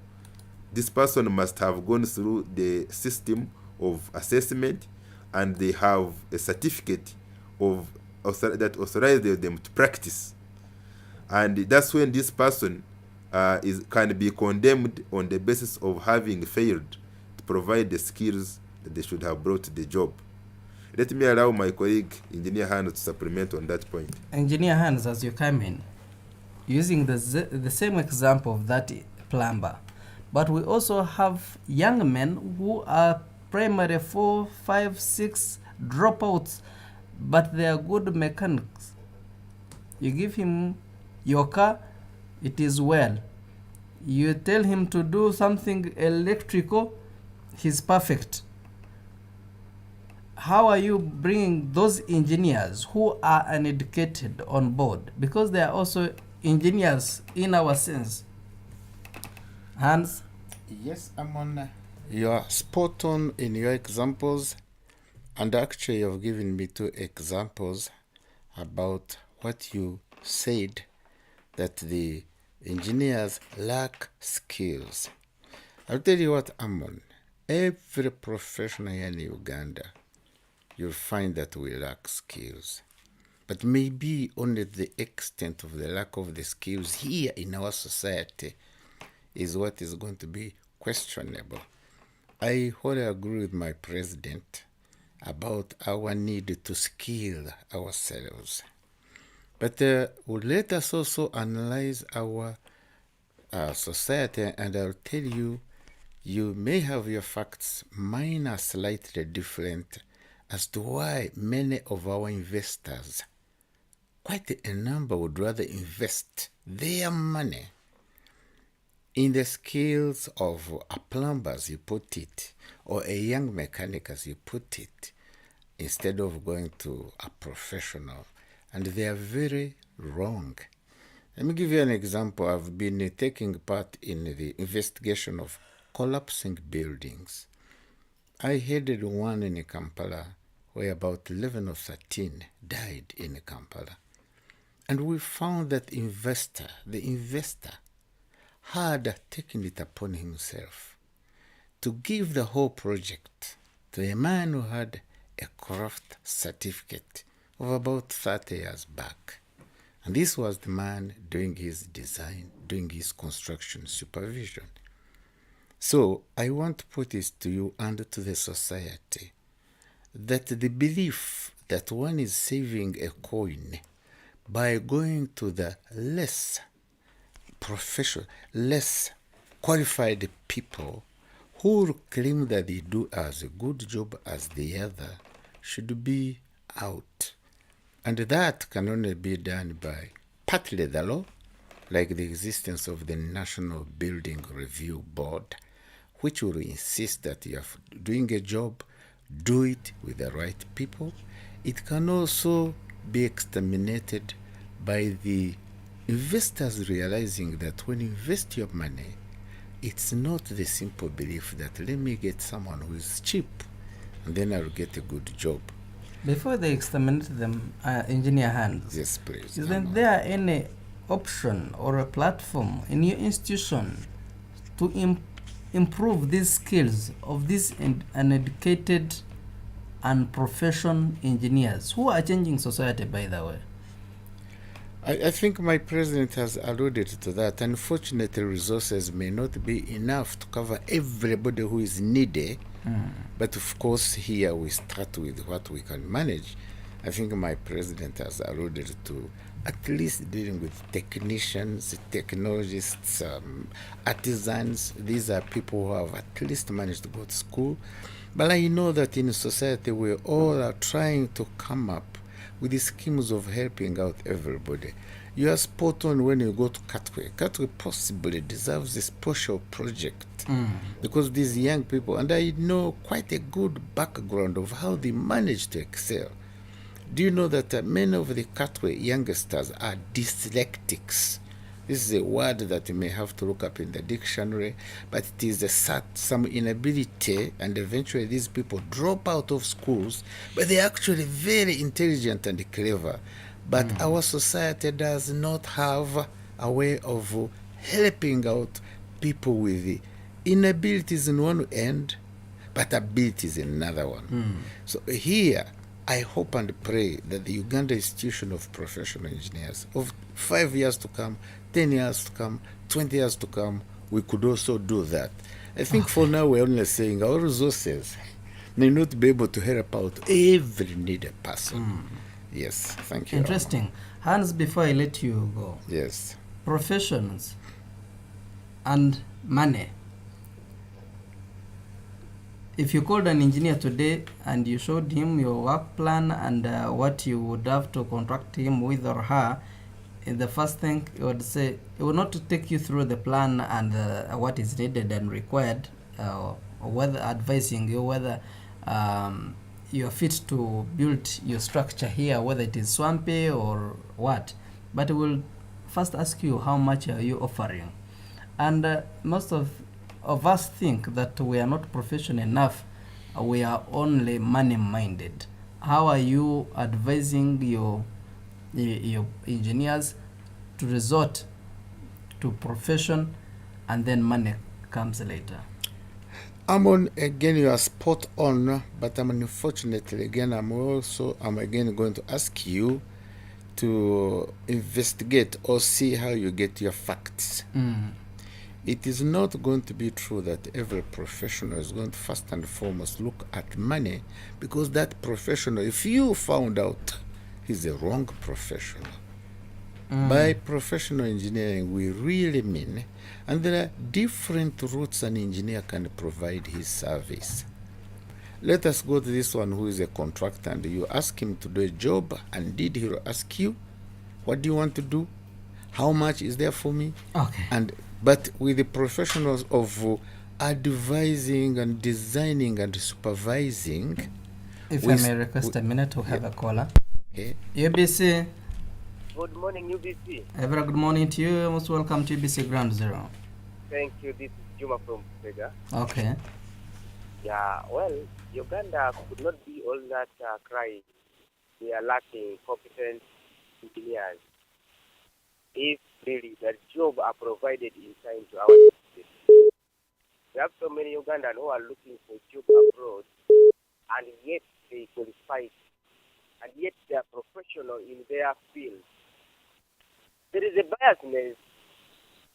This person must have gone through the system of assessment and they have a certificate of that authorizes them to practice. And that's when this person can be condemned on the basis of having failed to provide the skills that they should have brought to the job. Let me allow my colleague, Engineer Hans, to supplement on that point. Engineer Hans, as you come in, using the same example of that plumber, but we also have young men who are primary 4, 5, 6 dropouts, but they are good mechanics. You give him your car, it is well. You tell him to do something electrical, he's perfect. How are you bringing those engineers who are uneducated on board? Because they are also engineers in our sense. Hans? Yes, Amon, you are spot on in your examples, and actually you've given me 2 examples about what you said, that the engineers lack skills. I'll tell you what, Amon, every professional here in Uganda, you'll find that we lack skills. But maybe only the extent of the lack of the skills here in our society is what is going to be questionable. I wholly agree with my president about our need to skill ourselves. But let us also analyze our society, and I'll tell you, you may have your facts, mine are slightly different as to why many of our investors, quite a number, would rather invest their money in the skills of a plumber, as you put it, or a young mechanic, as you put it, instead of going to a professional. And they are very wrong. Let me give you an example. I've been taking part in the investigation of collapsing buildings. I headed one in Kampala where about 11 or 13 died in Kampala. And we found that the investor had taken it upon himself to give the whole project to a man who had a craft certificate of about 30 years back. And this was the man doing his design, doing his construction supervision. So I want to put this to you and to the society, that the belief that one is saving a coin by going to the less professional, less qualified people who claim that they do as a good job as the other should be out. And that can only be done by partly the law, like the existence of the National Building Review Board, which will insist that you are doing a job, do it with the right people. It can also be exterminated by the investors realizing that when you invest your money, it's not the simple belief that let me get someone who is cheap and then I'll get a good job. Before they exterminate them, Engineer Hans, yes, please. Isn't there any option or a platform in your institution to improve these skills of these uneducated and professional engineers who are changing society, by the way? I think my president has alluded to that. Unfortunately, resources may not be enough to cover everybody who is needy. But of course, here we start with what we can manage. I think my president has alluded to at least dealing with technicians, technologists, artisans. These are people who have at least managed to go to school. But I know that in society we all are trying to come up with the schemes of helping out everybody. You are spot on when you go to Katwe. Katwe possibly deserves a special project because these young people, and I know quite a good background of how they manage to excel. Do you know that many of the Katwe youngsters are dyslexics? This is a word that you may have to look up in the dictionary, but it is some inability, and eventually these people drop out of schools, but they're actually very intelligent and clever. But our society does not have a way of helping out people with inabilities in one end, but abilities in another one. So here, I hope and pray that the Uganda Institution of Professional Engineers, of 5 years to come, 10 years to come, 20 years to come, we could also do that. I think for now we're only saying our resources may not be able to help out every needed person. Yes, thank you. Interesting. Hans, before I let you go. Yes. Professions and money. If you called an engineer today and you showed him your work plan and what you would have to contract him with or her, the first thing he would say, he will not take you through the plan and what is needed and required, or whether advising you whether you're fit to build your structure here, whether it is swampy or what. But he will first ask you how much are you offering. And most of us think that we are not professional enough. We are only money minded. How are you advising your engineers to resort to profession and then money comes later? Again, you are spot on, but unfortunately, again, I'm again going to ask you to investigate or see how you get your facts. It is not going to be true that every professional is going to first and foremost look at money, because that professional, if you found out he's a wrong professional, by professional engineering we really mean, and there are different routes an engineer can provide his service. Let us go to this one who is a contractor, and you ask him to do a job, and did he ask you, what do you want to do? How much is there for me? Okay. But with the professionals of advising and designing and supervising. If I may request a minute to have a caller. Okay. UBC. Good morning, UBC. A very good morning to you. Most welcome to UBC Ground Zero. Thank you. This is Juma from Pega. Okay. Yeah, well, Uganda could not be all that crying. They are lacking competent engineers. If really that job are provided in time to our citizens. We have so many Ugandans who are looking for job abroad, and yet they qualify, and yet they are professional in their field. There is a biasness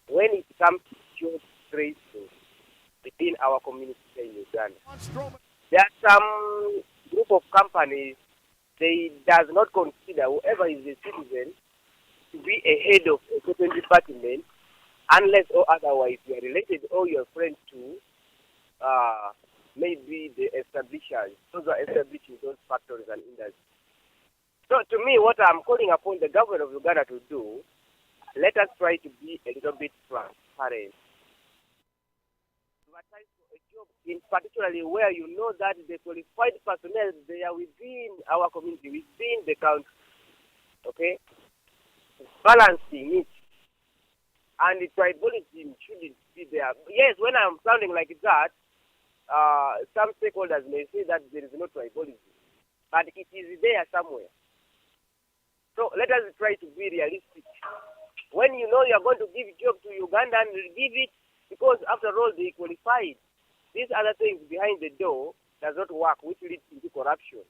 when it comes to job tracing within our community in Uganda. There are some group of companies, they does not consider whoever is a citizen to be a head of a certain department, unless or otherwise you are related or your friend to maybe the establishers. Those are establishing those factories and industries. So to me, what I'm calling upon the government of Uganda to do, let us try to be a little bit transparent. Advertise for a job, in particularly where you know that the qualified personnel, they are within our community, within the country. Okay? Balancing it, and the tribalism shouldn't be there. Yes, when I'm sounding like that, some stakeholders may say that there is no tribalism, but it is there somewhere. So let us try to be realistic. When you know you are going to give a job to Uganda, and give it, because after all they qualified. These other things behind the door does not work, which leads into corruption.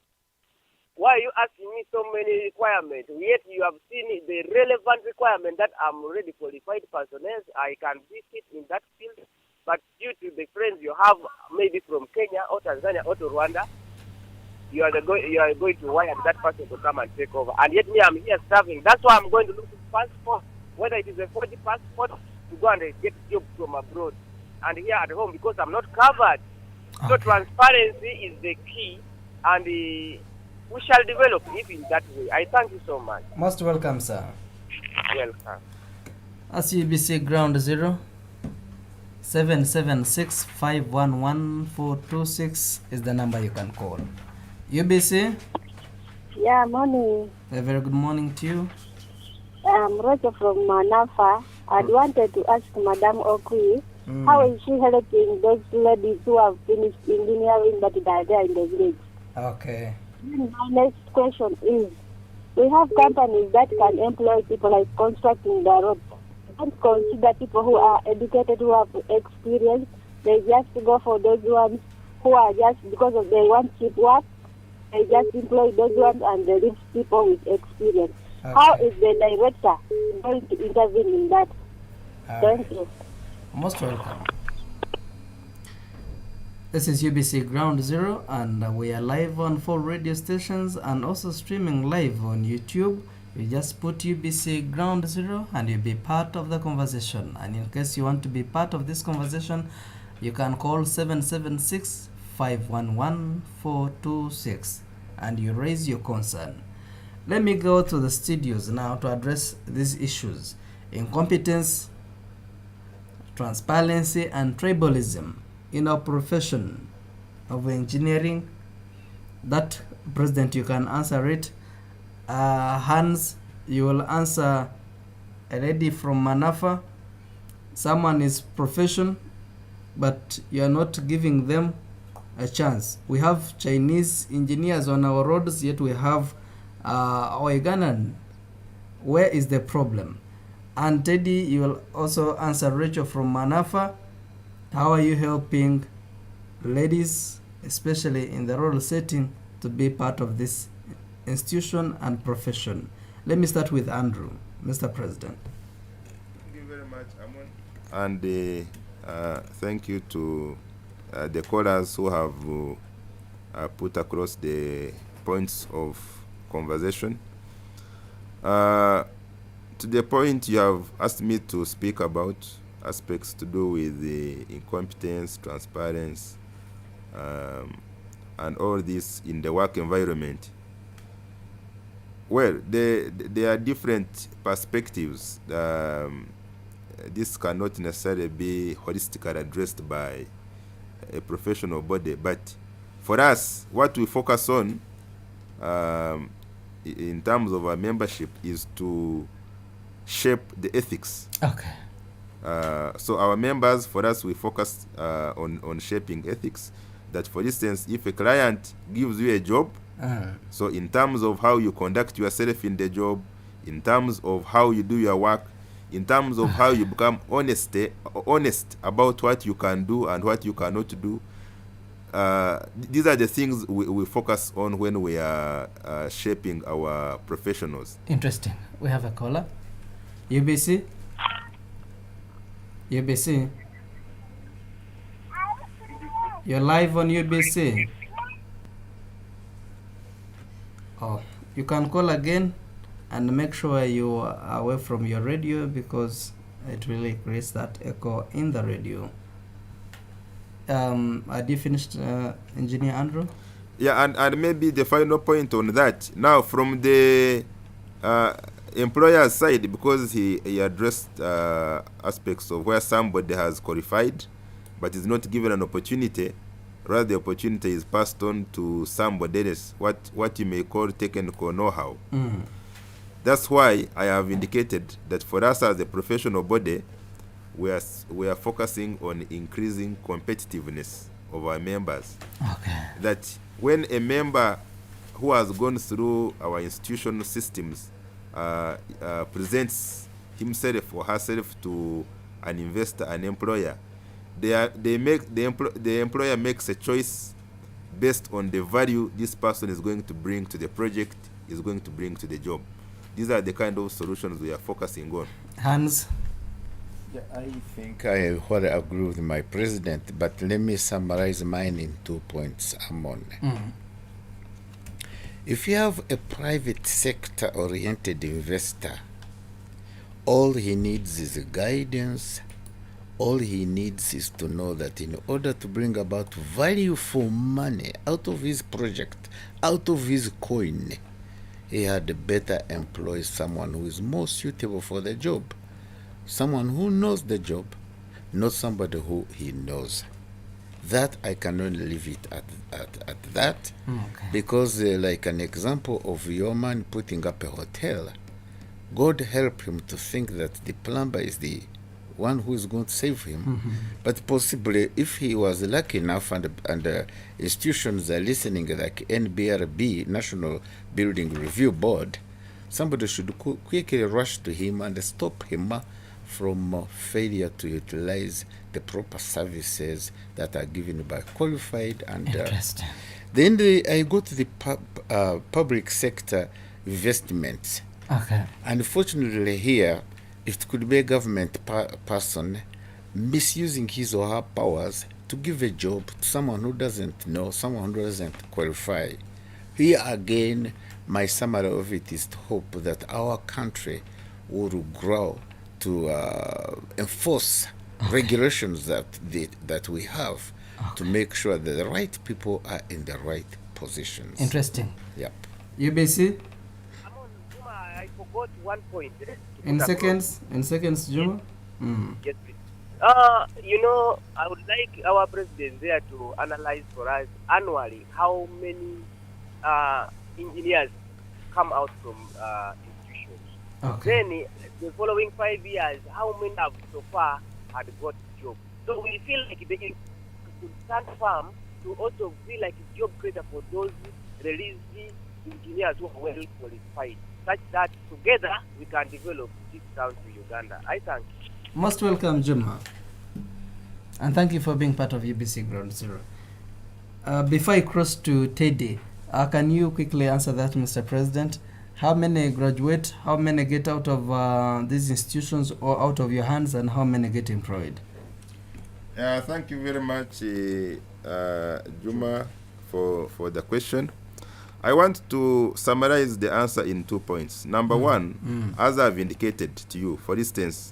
Why are you asking me so many requirements? Yet you have seen the relevant requirement that I'm already qualified personnel. I can be fit in that field. But due to the friends you have, maybe from Kenya or Tanzania or to Rwanda, you are going to wire that person to come and take over. And yet me, I'm here serving. That's why I'm going to look for passport, whether it is a 40 passport, to go and get jobs from abroad. And here at home, because I'm not covered. Okay. So transparency is the key, and we shall develop it in that way. I thank you so much. Most welcome, sir. Welcome. As UBC Ground Zero, 776 511 426 is the number you can call. UBC? Yeah, morning. A very good morning to you. I'm Roger from Nafa. I wanted to ask Madam Okui, how is she helping those ladies who have finished engineering but they are there in the village? Okay. My next question is, We have companies that can employ people like constructing the roads. Don't consider people who are educated, who have experience. They just go for those ones who are just because of they want cheap work. They just employ those ones and they leave people with experience. Okay. How is the director going to intervene in that? Thank you. Most welcome. This is UBC Ground Zero, and we are live on 4 radio stations and also streaming live on YouTube. You just put UBC Ground Zero and you'll be part of the conversation. And in case you want to be part of this conversation, you can call 776-511-426 and you raise your concern. Let me go to the studios now to address these issues: incompetence, transparency, and tribalism in our profession of engineering. That, President, you can answer it. Hans, you will answer a lady from Manafa. Someone is profession, but you are not giving them a chance. We have Chinese engineers on our roads, yet we have our Ugandan. Where is the problem? And Teddy, you will also answer Rachel from Manafa. How are you helping ladies, especially in the rural setting, to be part of this institution and profession? Let me start with Andrew, Mr. President. Thank you very much, Amon. And thank you to the callers who have put across the points of conversation. To the point you have asked me to speak about, aspects to do with the incompetence, transparency, and all this in the work environment. Well, there are different perspectives. This cannot necessarily be holistically addressed by a professional body, but for us, what we focus on in terms of our membership is to shape the ethics. Okay. So our members, for us, we focus on shaping ethics. That, for instance, if a client gives you a job, so in terms of how you conduct yourself in the job, in terms of how you do your work, in terms of how you become honest about what you can do and what you cannot do, these are the things we focus on when we are shaping our professionals. Interesting. We have a caller. UBC? UBC? You're live on UBC. Oh, you can call again and make sure you are away from your radio because it really creates that echo in the radio. Had you finished, Engineer Andrew? Yeah, and maybe the final point on that. Now, from the employer's side, because he addressed aspects of where somebody has qualified but is not given an opportunity, rather the opportunity is passed on to somebody else, what you may call technical know-how. That's why I have indicated that for us as a professional body, we are focusing on increasing competitiveness of our members. Okay. That when a member who has gone through our institutional systems presents himself or herself to an investor, an employer, the employer makes a choice based on the value this person is going to bring to the project, is going to bring to the job. These are the kind of solutions we are focusing on. Hans? Yeah, I think I wholly agree with my president, but let me summarize mine in 2 points, Amon. If you have a private sector-oriented investor, all he needs is guidance. All he needs is to know that in order to bring about value for money out of his project, out of his coin, he had better employ someone who is more suitable for the job. Someone who knows the job, not somebody who he knows. That I can only leave it at that, because like an example of your man putting up a hotel, God help him to think that the plumber is the one who is going to save him. But possibly if he was lucky enough and institutions are listening like NBRB, National Building Review Board, somebody should quickly rush to him and stop him from failure to utilize the proper services that are given by qualified and Interesting. then I go to the public sector investments. Okay. Unfortunately here, it could be a government person misusing his or her powers to give a job to someone who doesn't know, someone who doesn't qualify. Here again, my summary of it is to hope that our country will grow to enforce regulations that we have to make sure that the right people are in the right positions. Interesting. Yep. UBC? I forgot one point. In seconds, Juma? Yes, please. I would like our president there to analyze for us annually how many engineers come out from institutions. Okay. Then the following 5 years, how many have so far had got jobs? So we feel like they could stand firm to also feel like a job creator for those released engineers who are well qualified, such that together we can develop this down to Uganda. I thank you. Most welcome, Juma. And thank you for being part of UBC Ground Zero. Before I cross to Teddy, can you quickly answer that, Mr. President? How many graduate, how many get out of these institutions or out of your hands, and how many get employed? Thank you very much, Juma, for the question. I want to summarize the answer in 2 points. Number one, as I've indicated to you, for instance,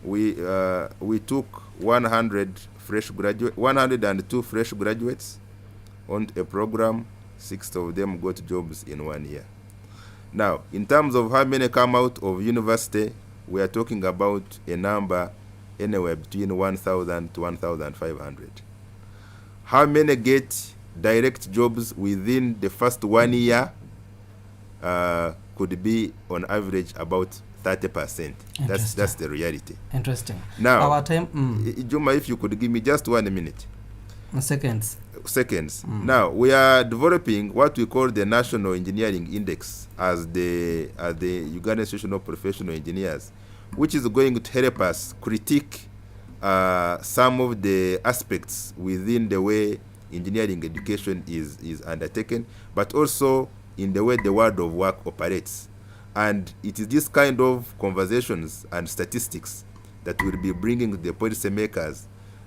we took 102 fresh graduates on a program. 6 of them got jobs in 1 year. Now, in terms of how many come out of university, we are talking about a number anywhere between 1,000 to 1,500. How many get direct jobs within the first 1 year? Could be on average about 30%. That's the reality. Interesting. Now, our time. Juma, if you could give me just 1 minute. Seconds. Now we are developing what we call the National Engineering Index as the Ugandan Institution of Professional Engineers, which is going to help us critique some of the aspects within the way engineering education is undertaken, but also in the way the world of work operates. And it is this kind of conversations and statistics that will be bringing the policymakers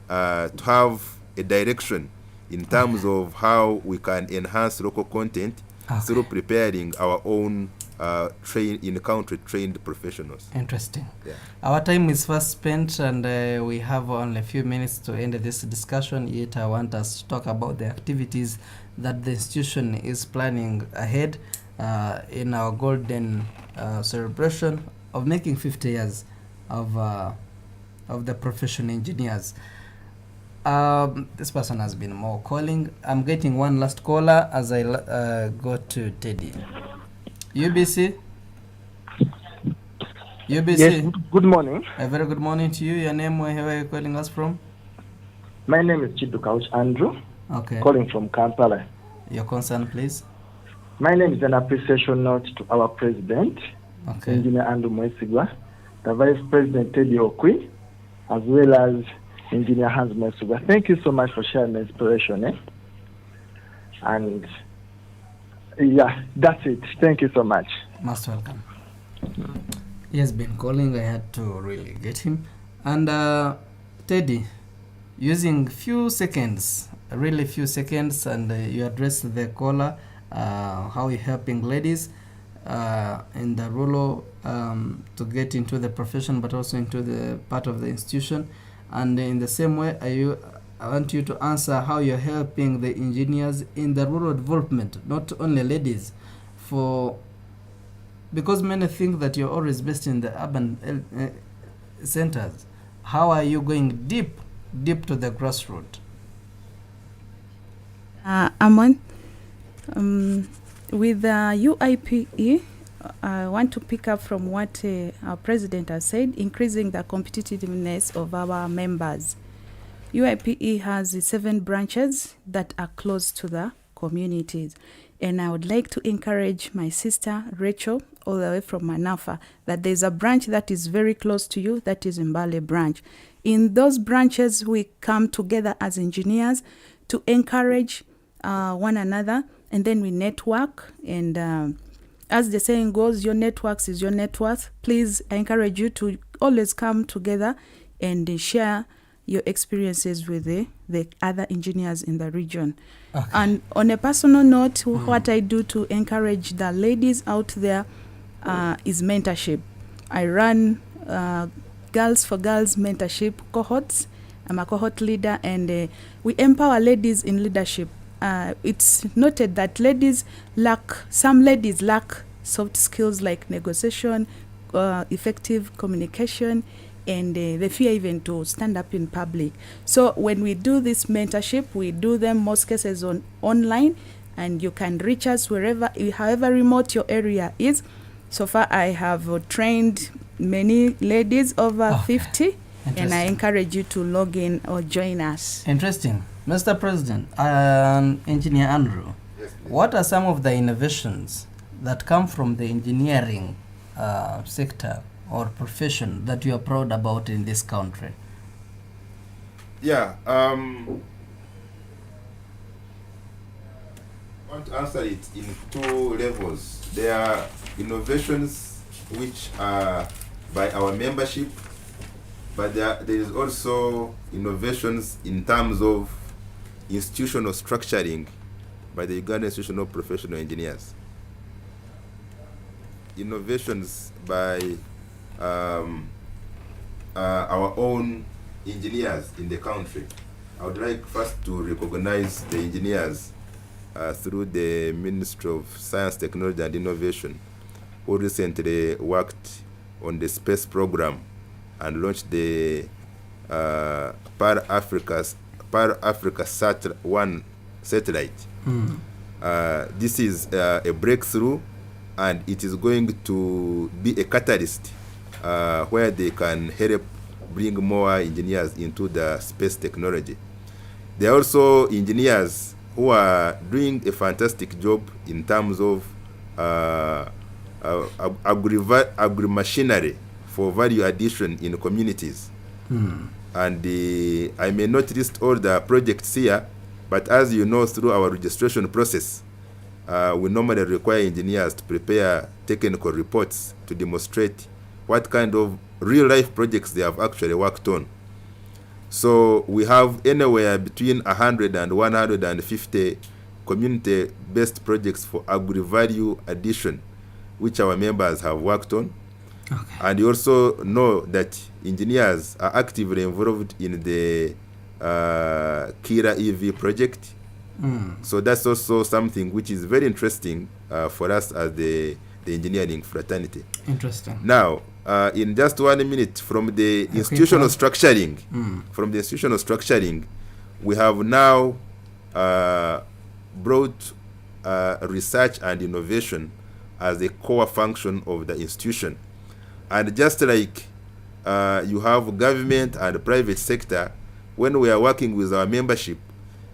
to have a direction in terms of how we can enhance local content through preparing our own in-country trained professionals. Interesting. Yeah. Our time is fast spent, and we have only a few minutes to end this discussion. Yet I want us to talk about the activities that the institution is planning ahead in our golden celebration of making 50 years of the professional engineers. This person has been more calling. I'm getting one last caller as I go to Teddy. UBC? Yes, good morning. A very good morning to you. Your name, where are you calling us from? My name is Chidu Couch Andrew. Okay. Calling from Kampala. Your concern, please. My name is an appreciation note to our president, okay, Engineer Andrew Mwesigwa, the Vice President Teddy Okwi, as well as Engineer Hans Mwesigwa. Thank you so much for sharing the inspiration. And yeah, that's it. Thank you so much. Most welcome. He has been calling. I had to really get him. And Teddy, using few seconds, really few seconds, and you address the caller, how you're helping ladies in the rural to get into the profession, but also into the part of the institution. And in the same way, I want you to answer how you're helping the engineers in the rural development, not only ladies, because many think that you're always based in the urban centers. How are you going deep to the grassroots? Amon, with UIPE, I want to pick up from what our president has said, increasing the competitiveness of our members. UIPE has 7 branches that are close to the communities. And I would like to encourage my sister, Rachel, all the way from Manafa, that there's a branch that is very close to you, that is Mbale branch. In those branches, we come together as engineers to encourage one another, and then we network. And as the saying goes, your networks is your net worth. Please, I encourage you to always come together and share your experiences with the other engineers in the region. Okay. And on a personal note, what I do to encourage the ladies out there is mentorship. I run Girls for Girls mentorship cohorts. I'm a cohort leader, and we empower ladies in leadership. It's noted that some ladies lack soft skills like negotiation, effective communication, and they fear even to stand up in public. So when we do this mentorship, we do them most cases online, and you can reach us however remote your area is. So far, I have trained many ladies over 50, and I encourage you to log in or join us. Interesting. Mr. President, Engineer Andrew, Yes, please. what are some of the innovations that come from the engineering sector or profession that you are proud about in this country? Yeah, I want to answer it in two levels. There are innovations which are by our membership, but there is also innovations in terms of institutional structuring by the Uganda Institution of Professional Engineers. Innovations by our own engineers in the country. I would like first to recognize the engineers through the Ministry of Science, Technology and Innovation, who recently worked on the space program and launched the Par-Africa Sat-1 satellite. This is a breakthrough, and it is going to be a catalyst where they can help bring more engineers into the space technology. There are also engineers who are doing a fantastic job in terms of agri-machinery for value addition in communities. And I may not list all the projects here, but as you know, through our registration process, we normally require engineers to prepare technical reports to demonstrate what kind of real-life projects they have actually worked on. So we have anywhere between 100 and 150 community-based projects for agri-value addition, which our members have worked on. Okay. And you also know that engineers are actively involved in the Kira EV project. So that's also something which is very interesting for us as the engineering fraternity. Interesting. Now, in just 1 minute, from the institutional structuring, we have now brought research and innovation as a core function of the institution. And just like you have government and private sector, when we are working with our membership,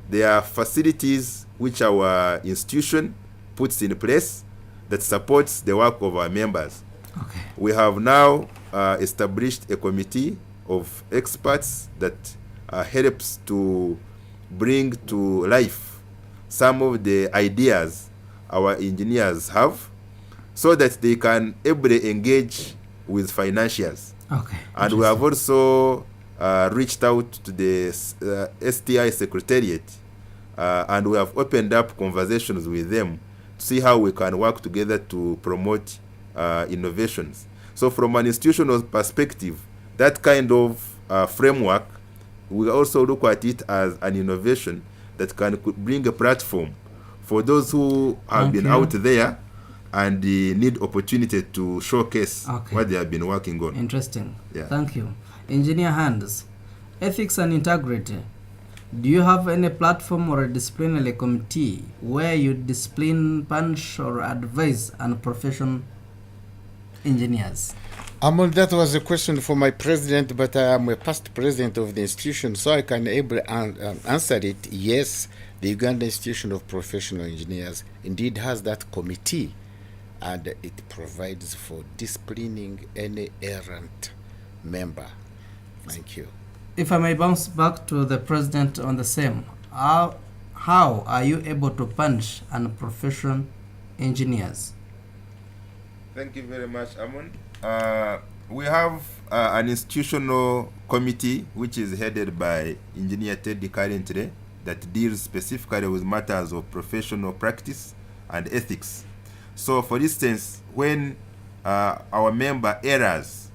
there are facilities which our institution puts in place that supports the work of our members. Okay. We have now established a committee of experts that helps to bring to life some of the ideas our engineers have, so that they can ably engage with financiers. Okay. And we have also reached out to the STI Secretariat, and we have opened up conversations with them to see how we can work together to promote innovations. So from an institutional perspective, that kind of framework, we also look at it as an innovation that can bring a platform for those who have been out there and need opportunity to showcase what they have been working on. Interesting. Yeah. Thank you. Engineer Hands, ethics and integrity. Do you have any platform or a disciplinary committee where you discipline, punish, or advise unprofessional engineers? Amol, that was a question for my president, but I am a past president of the institution, so I can able answer it. Yes, the Uganda Institution of Professional Engineers indeed has that committee, and it provides for disciplining any errant member. Thank you. If I may bounce back to the president on the same, how are you able to punish unprofessional engineers? Thank you very much, Amon. We have an institutional committee which is headed by Engineer Teddy currently that deals specifically with matters of professional practice and ethics. So, for instance, when our member errors,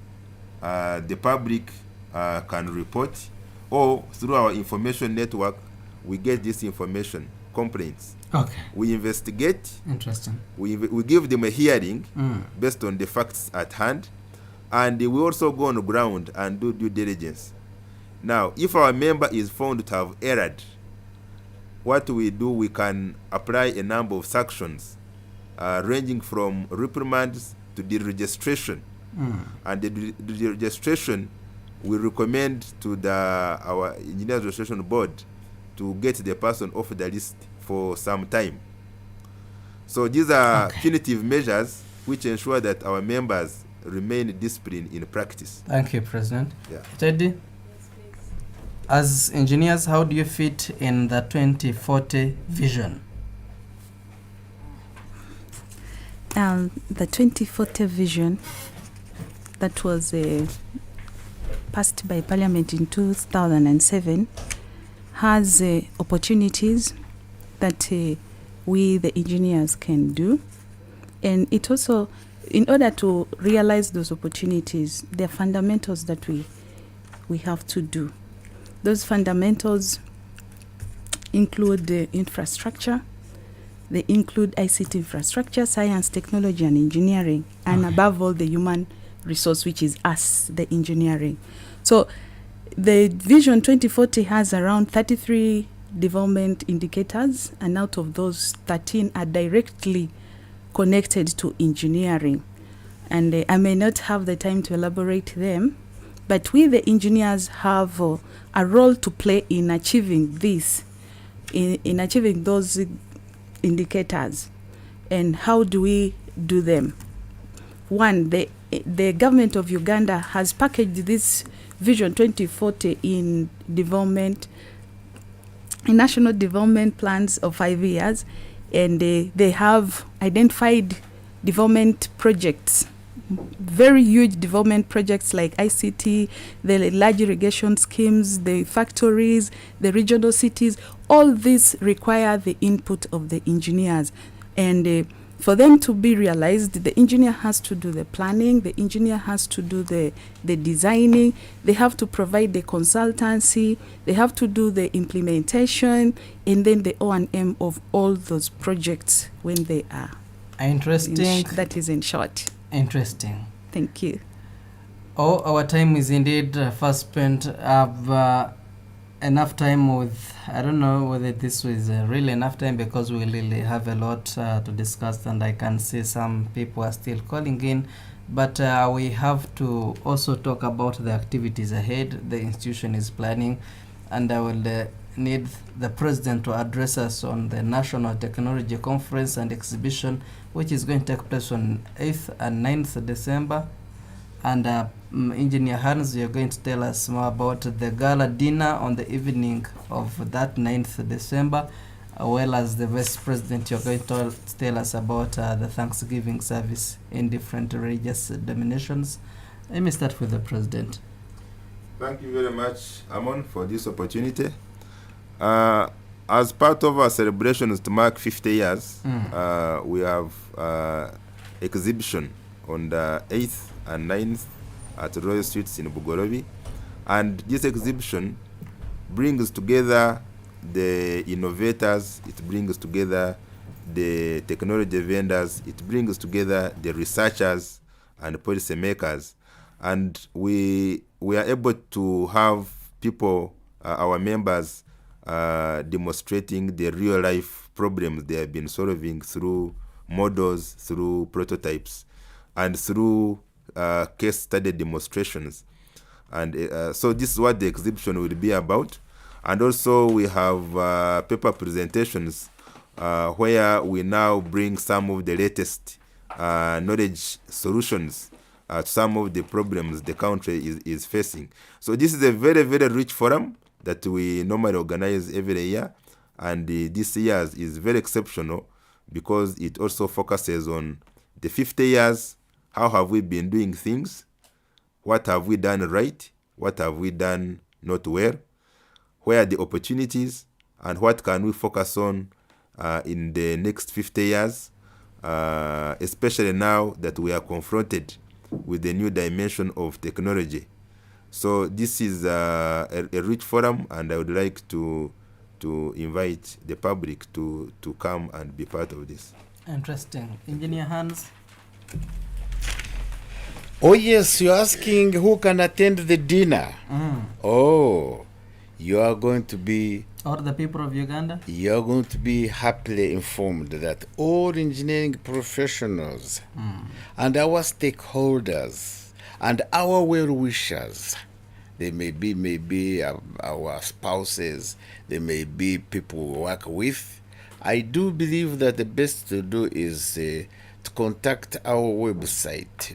the public can report, or through our information network, we get this information, complaints. Okay. We investigate. Interesting. We give them a hearing based on the facts at hand, and we also go on the ground and do due diligence. Now, if our member is found to have erred, what we do, we can apply a number of sanctions, ranging from reprimands to deregistration. And the deregistration, we recommend to our Engineers Registration Board to get the person off the list for some time. So these are punitive measures which ensure that our members remain disciplined in practice. Thank you, President. Yeah. Teddy, as engineers, how do you fit in the 2040 vision? The 2040 vision that was passed by Parliament in 2007 has opportunities that we, the engineers, can do. And it also, in order to realize those opportunities, there are fundamentals that we have to do. Those fundamentals include the infrastructure. They include ICT infrastructure, science, technology, and engineering, and above all, the human resource, which is us, the engineering. So the Vision 2040 has around 33 development indicators, and out of those, 13 are directly connected to engineering. And I may not have the time to elaborate them, but we, the engineers, have a role to play in achieving this, in achieving those indicators. And how do we do them? One, the government of Uganda has packaged this Vision 2040 in national development plans of 5 years, and they have identified development projects, very huge development projects like ICT, the large irrigation schemes, the factories, the regional cities. All these require the input of the engineers, and for them to be realized, the engineer has to do the planning, the engineer has to do the designing, they have to provide the consultancy, they have to do the implementation, and then the O&M of all those projects when they are. Interesting. That is in short. Interesting. Thank you. Oh, our time is indeed fast spent. I've enough time with, I don't know whether this was really enough time, because we really have a lot to discuss, and I can see some people are still calling in, but we have to also talk about the activities ahead the institution is planning, and I will need the president to address us on the National Technology Conference and Exhibition, which is going to take place on 8th and 9th December. And Engineer Hans, you're going to tell us more about the gala dinner on the evening of that 9th December, as well as the Vice President, you're going to tell us about the Thanksgiving service in different religious denominations. Let me start with the President. Thank you very much, Amon, for this opportunity. As part of our celebrations to mark 50 years, we have exhibition on the 8th and 9th at Royal Suites in Bugorobi. And this exhibition brings together the innovators, it brings together the technology vendors, it brings together the researchers and policy makers. And we are able to have people, our members, demonstrating the real life problems they have been solving through models, through prototypes, and through case study demonstrations. And so this is what the exhibition will be about. And also we have paper presentations where we now bring some of the latest knowledge solutions to some of the problems the country is facing. So this is a very, very rich forum that we normally organize every year. And this year's is very exceptional because it also focuses on the 50 years. How have we been doing things? What have we done right? What have we done not well? Where are the opportunities? And what can we focus on in the next 50 years? Especially now that we are confronted with the new dimension of technology. So this is a rich forum, and I would like to invite the public to come and be part of this. Interesting. Engineer Hans? Oh yes, you're asking who can attend the dinner. Oh, you are going to be... Or the people of Uganda? You're going to be happily informed that all engineering professionals and our stakeholders and our well-wishers, they may be our spouses, they may be people we work with. I do believe that the best to do is to contact our website,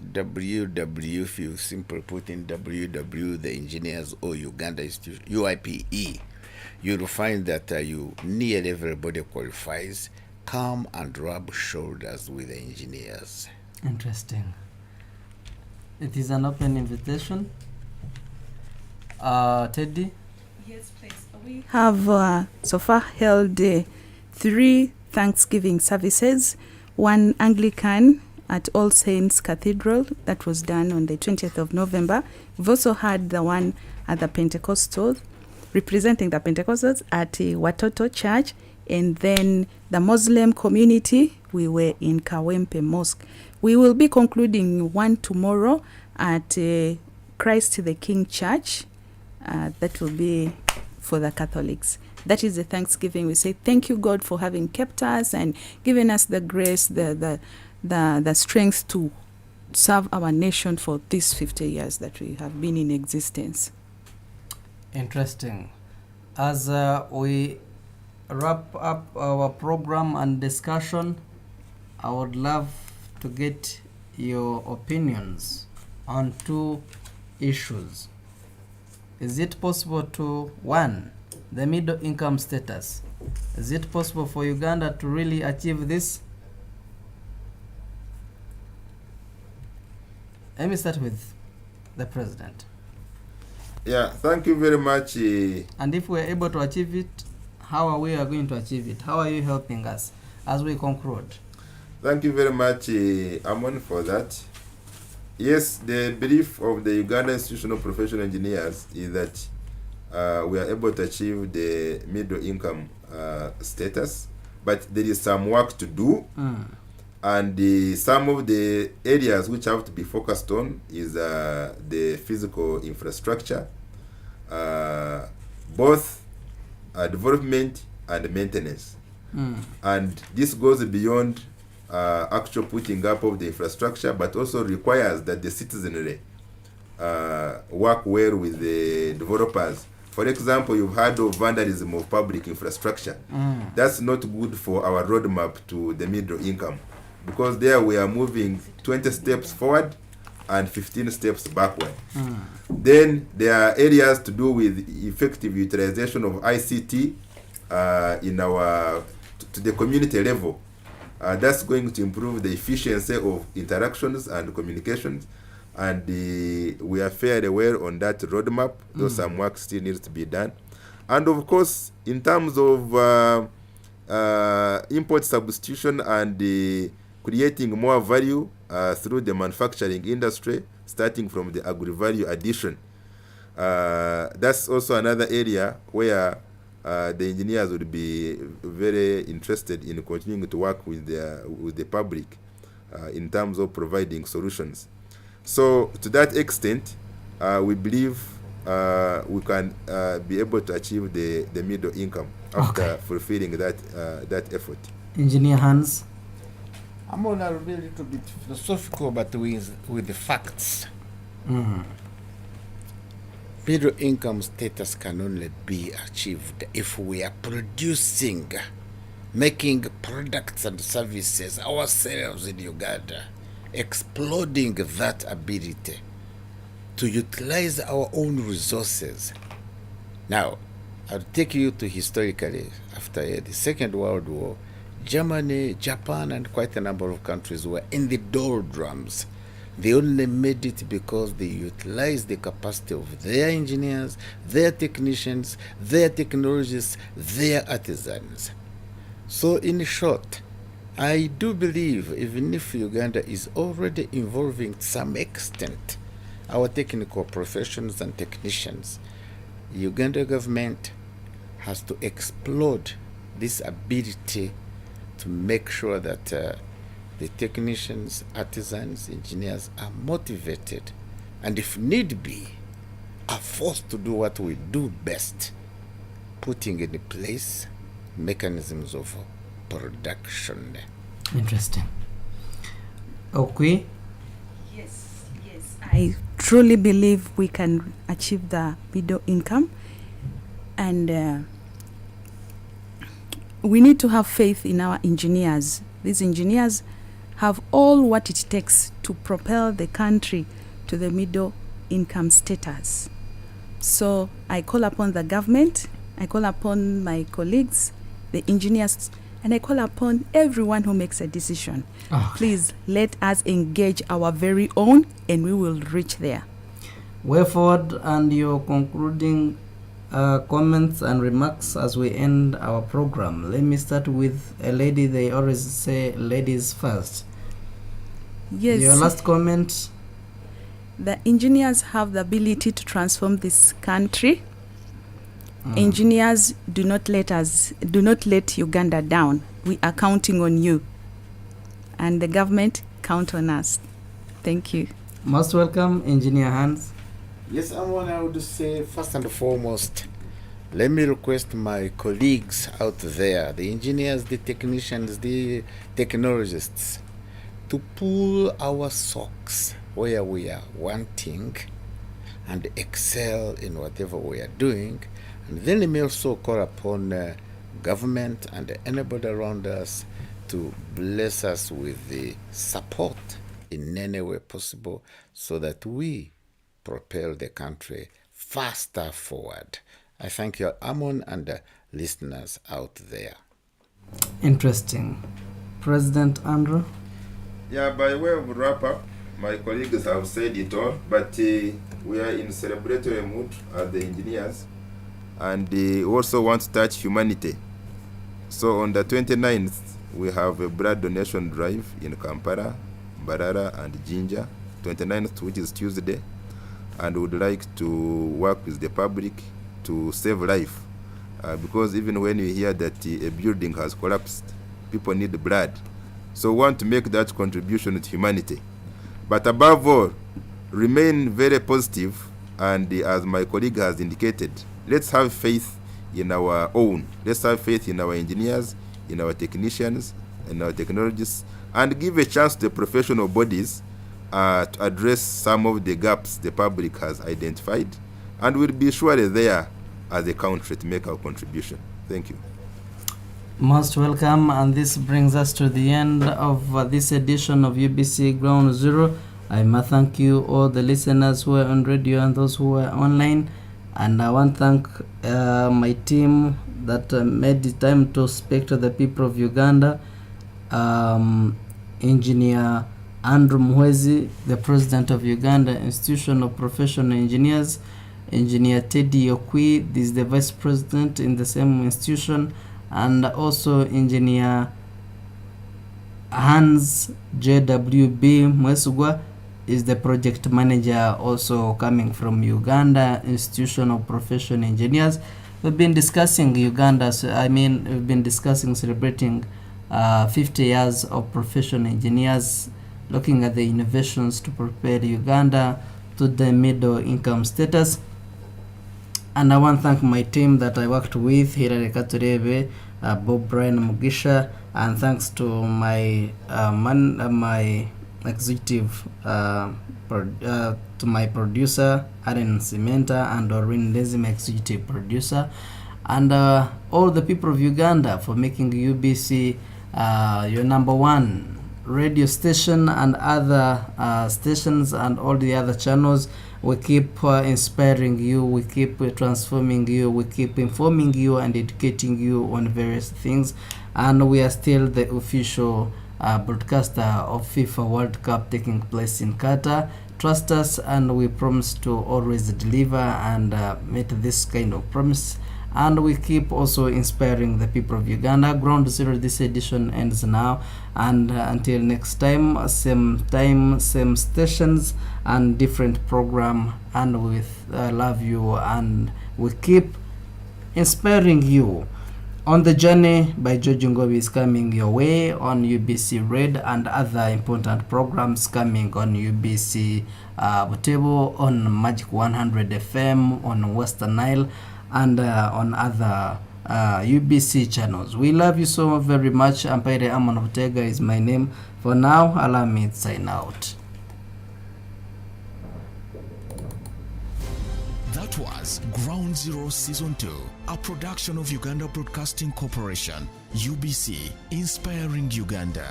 if you simply put in www, the engineers or Uganda Institute, UIPE. You'll find that nearly everybody qualifies. Come and rub shoulders with the engineers. Interesting. It is an open invitation. Teddy? Yes, please. We have so far held 3 Thanksgiving services. One Anglican at All Saints Cathedral, that was done on the 20th of November. We've also had the one at the Pentecostal, representing the Pentecostals at Watoto Church, and then the Muslim community, we were in Kawempe Mosque. We will be concluding one tomorrow at Christ the King Church. That will be for the Catholics. That is the Thanksgiving. We say thank you, God, for having kept us and given us the grace, the strength to serve our nation for these 50 years that we have been in existence. Interesting. As we wrap up our program and discussion, I would love to get your opinions on 2 issues. Is it possible to, 1, the middle income status? Is it possible for Uganda to really achieve this? Let me start with the president. Yeah, thank you very much. And if we're able to achieve it, how are we going to achieve it? How are you helping us as we conclude? Thank you very much, Amon, for that. Yes, the belief of the Uganda Institutional Professional Engineers is that we are able to achieve the middle income status, but there is some work to do. And some of the areas which have to be focused on is the physical infrastructure, both development and maintenance. And this goes beyond actual putting up of the infrastructure, but also requires that the citizenry work well with the developers. For example, you've heard of vandalism of public infrastructure. That's not good for our roadmap to the middle income, because there we are moving 20 steps forward and 15 steps backward. Then there are areas to do with effective utilization of ICT in our to the community level. That's going to improve the efficiency of interactions and communications, and we are fairly well on that roadmap, though some work still needs to be done. And of course, in terms of import substitution and creating more value through the manufacturing industry, starting from the agri-value addition. That's also another area where the engineers would be very interested in continuing to work with the public in terms of providing solutions. So to that extent, we believe we can be able to achieve the middle income after fulfilling that effort. Engineer Hans, I'm gonna be a little bit philosophical, but with the facts. Middle income status can only be achieved if we are producing, making products and services ourselves in Uganda, exploding that ability to utilize our own resources. Now, I'll take you to historically, after the Second World War, Germany, Japan, and quite a number of countries were in the doldrums. They only made it because they utilized the capacity of their engineers, their technicians, their technologists, their artisans. So in short, I do believe even if Uganda is already involving to some extent our technical professions and technicians, Uganda government has to explode this ability to make sure that the technicians, artisans, engineers are motivated and if need be, are forced to do what we do best, putting in place mechanisms of production. Interesting. Okay. Yes. I truly believe we can achieve the middle income, and we need to have faith in our engineers. These engineers have all what it takes to propel the country to the middle income status. So I call upon the government, I call upon my colleagues, the engineers, and I call upon everyone who makes a decision. Please let us engage our very own and we will reach there. Way forward, and your concluding comments and remarks as we end our program. Let me start with a lady. They always say ladies first. Yes. Your last comment. The engineers have the ability to transform this country. Engineers, do not let Uganda down. We are counting on you. And the government count on us. Thank you. Most welcome, Engineer Hans. Yes, I would say first and foremost, let me request my colleagues out there, the engineers, the technicians, the technologists, to pull our socks where we are wanting and excel in whatever we are doing. And then let me also call upon government and anybody around us to bless us with the support in any way possible so that we propel the country faster forward. I thank you, Amon, and listeners out there. Interesting. President Andrew? Yeah, by way of wrap up, my colleagues have said it all, but we are in celebratory mood as the engineers, and we also want to touch humanity. So on the 29th, we have a blood donation drive in Kampala, Barara, and Jinja, 29th, which is Tuesday, and would like to work with the public to save life, because even when you hear that a building has collapsed, people need blood. So we want to make that contribution to humanity. But above all, remain very positive, and as my colleague has indicated, let's have faith in our own. Let's have faith in our engineers, in our technicians, in our technologists, and give a chance to the professional bodies to address some of the gaps the public has identified, and we'll be surely there as a country to make our contribution. Thank you. Most welcome, and this brings us to the end of this edition of UBC Ground Zero. I must thank you all the listeners who are on radio and those who are online, and I want to thank my team that made the time to speak to the people of Uganda. Engineer Andrew Mwezi, the President of Uganda Institution of Professional Engineers. Engineer Teddy Okwi, this is the Vice President in the same institution, and also Engineer Hans JWB Mwesugwa is the Project Manager, also coming from Uganda Institution of Professional Engineers. We've been discussing Uganda, we've been discussing celebrating 50 years of professional engineers, looking at the innovations to prepare Uganda to the middle income status. And I want to thank my team that I worked with, Hilary Katurebe, Bob Brian Mugisha, and thanks to my my executive to my producer Aaron Cimenta and Doreen Lezim, executive producer, and all the people of Uganda for making UBC your number one radio station, and other stations and all the other channels. We keep inspiring you, we keep transforming you, we keep informing you and educating you on various things, and we are still the official broadcaster of FIFA World Cup taking place in Qatar. Trust us, and we promise to always deliver and meet this kind of promise. And we keep also inspiring the people of Uganda. Ground Zero, this edition ends now, and until next time, same stations and different program, and we love you, and we keep inspiring you. On the Journey by George Ngobi is coming your way on UBC Red, and other important programs coming on UBC Butebo, on Magic 100 FM, on Western Nile, and on other UBC channels. We love you so very much. Ampaire Amon Ortega is my name. For now, allow me to sign out. That was Ground Zero Season 2, a production of Uganda Broadcasting Corporation, UBC, inspiring Uganda.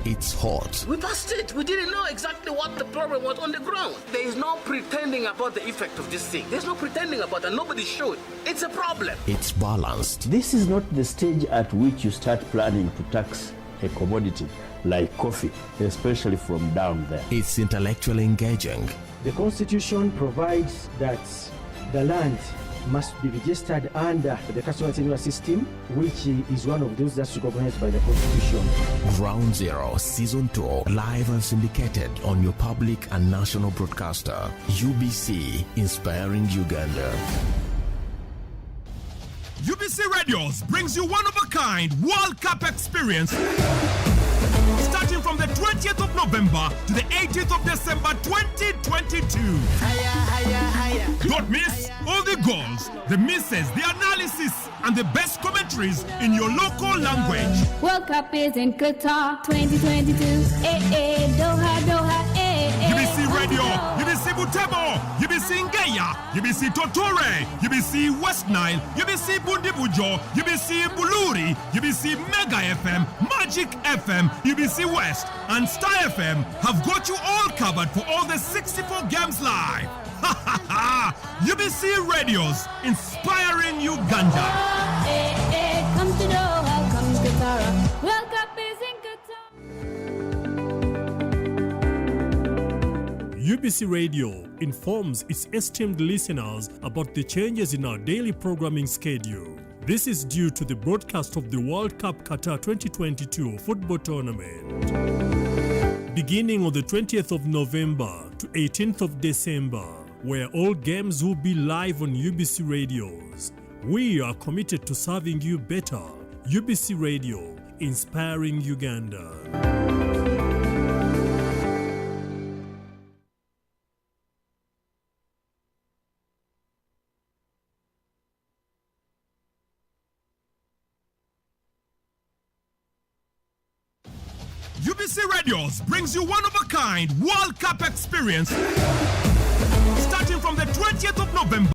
It's hot. We passed it. We didn't know exactly what the problem was on the ground. There is no pretending about the effect of this thing. There's no pretending about it. Nobody showed. It's a problem. It's balanced. This is not the stage at which you start planning to tax a commodity like coffee, especially from down there. It's intellectually engaging. The Constitution provides that the land must be registered under the customer tenure system, which is one of those that's recognized by the Constitution. Ground Zero Season 2, live and syndicated on your public and national broadcaster, UBC, inspiring Uganda. UBC Radios brings you one-of-a-kind World Cup experience starting from the 20th of November to the 18th of December 2022. Don't miss all the goals, the misses, the analysis, and the best commentaries in your local language. World Cup is in Qatar 2022. Doha, Doha, UBC Radio, UBC Butebo, UBC Ngeya, UBC Totore, UBC West Nile, UBC Bundibujo, UBC Buluri, UBC Mega FM, Magic FM, UBC West, and Star FM have got you all covered for all the 64 games live. UBC Radios, inspiring Uganda. Come to Doha, come to Qatar. World Cup is in Qatar. UBC Radio informs its esteemed listeners about the changes in our daily programming schedule. This is due to the broadcast of the World Cup Qatar 2022 football tournament. Beginning on the 20th of November to 18th of December, where all games will be live on UBC Radios. We are committed to serving you better. UBC Radio, inspiring Uganda. UBC Radios brings you one-of-a-kind World Cup experience starting from the 20th of November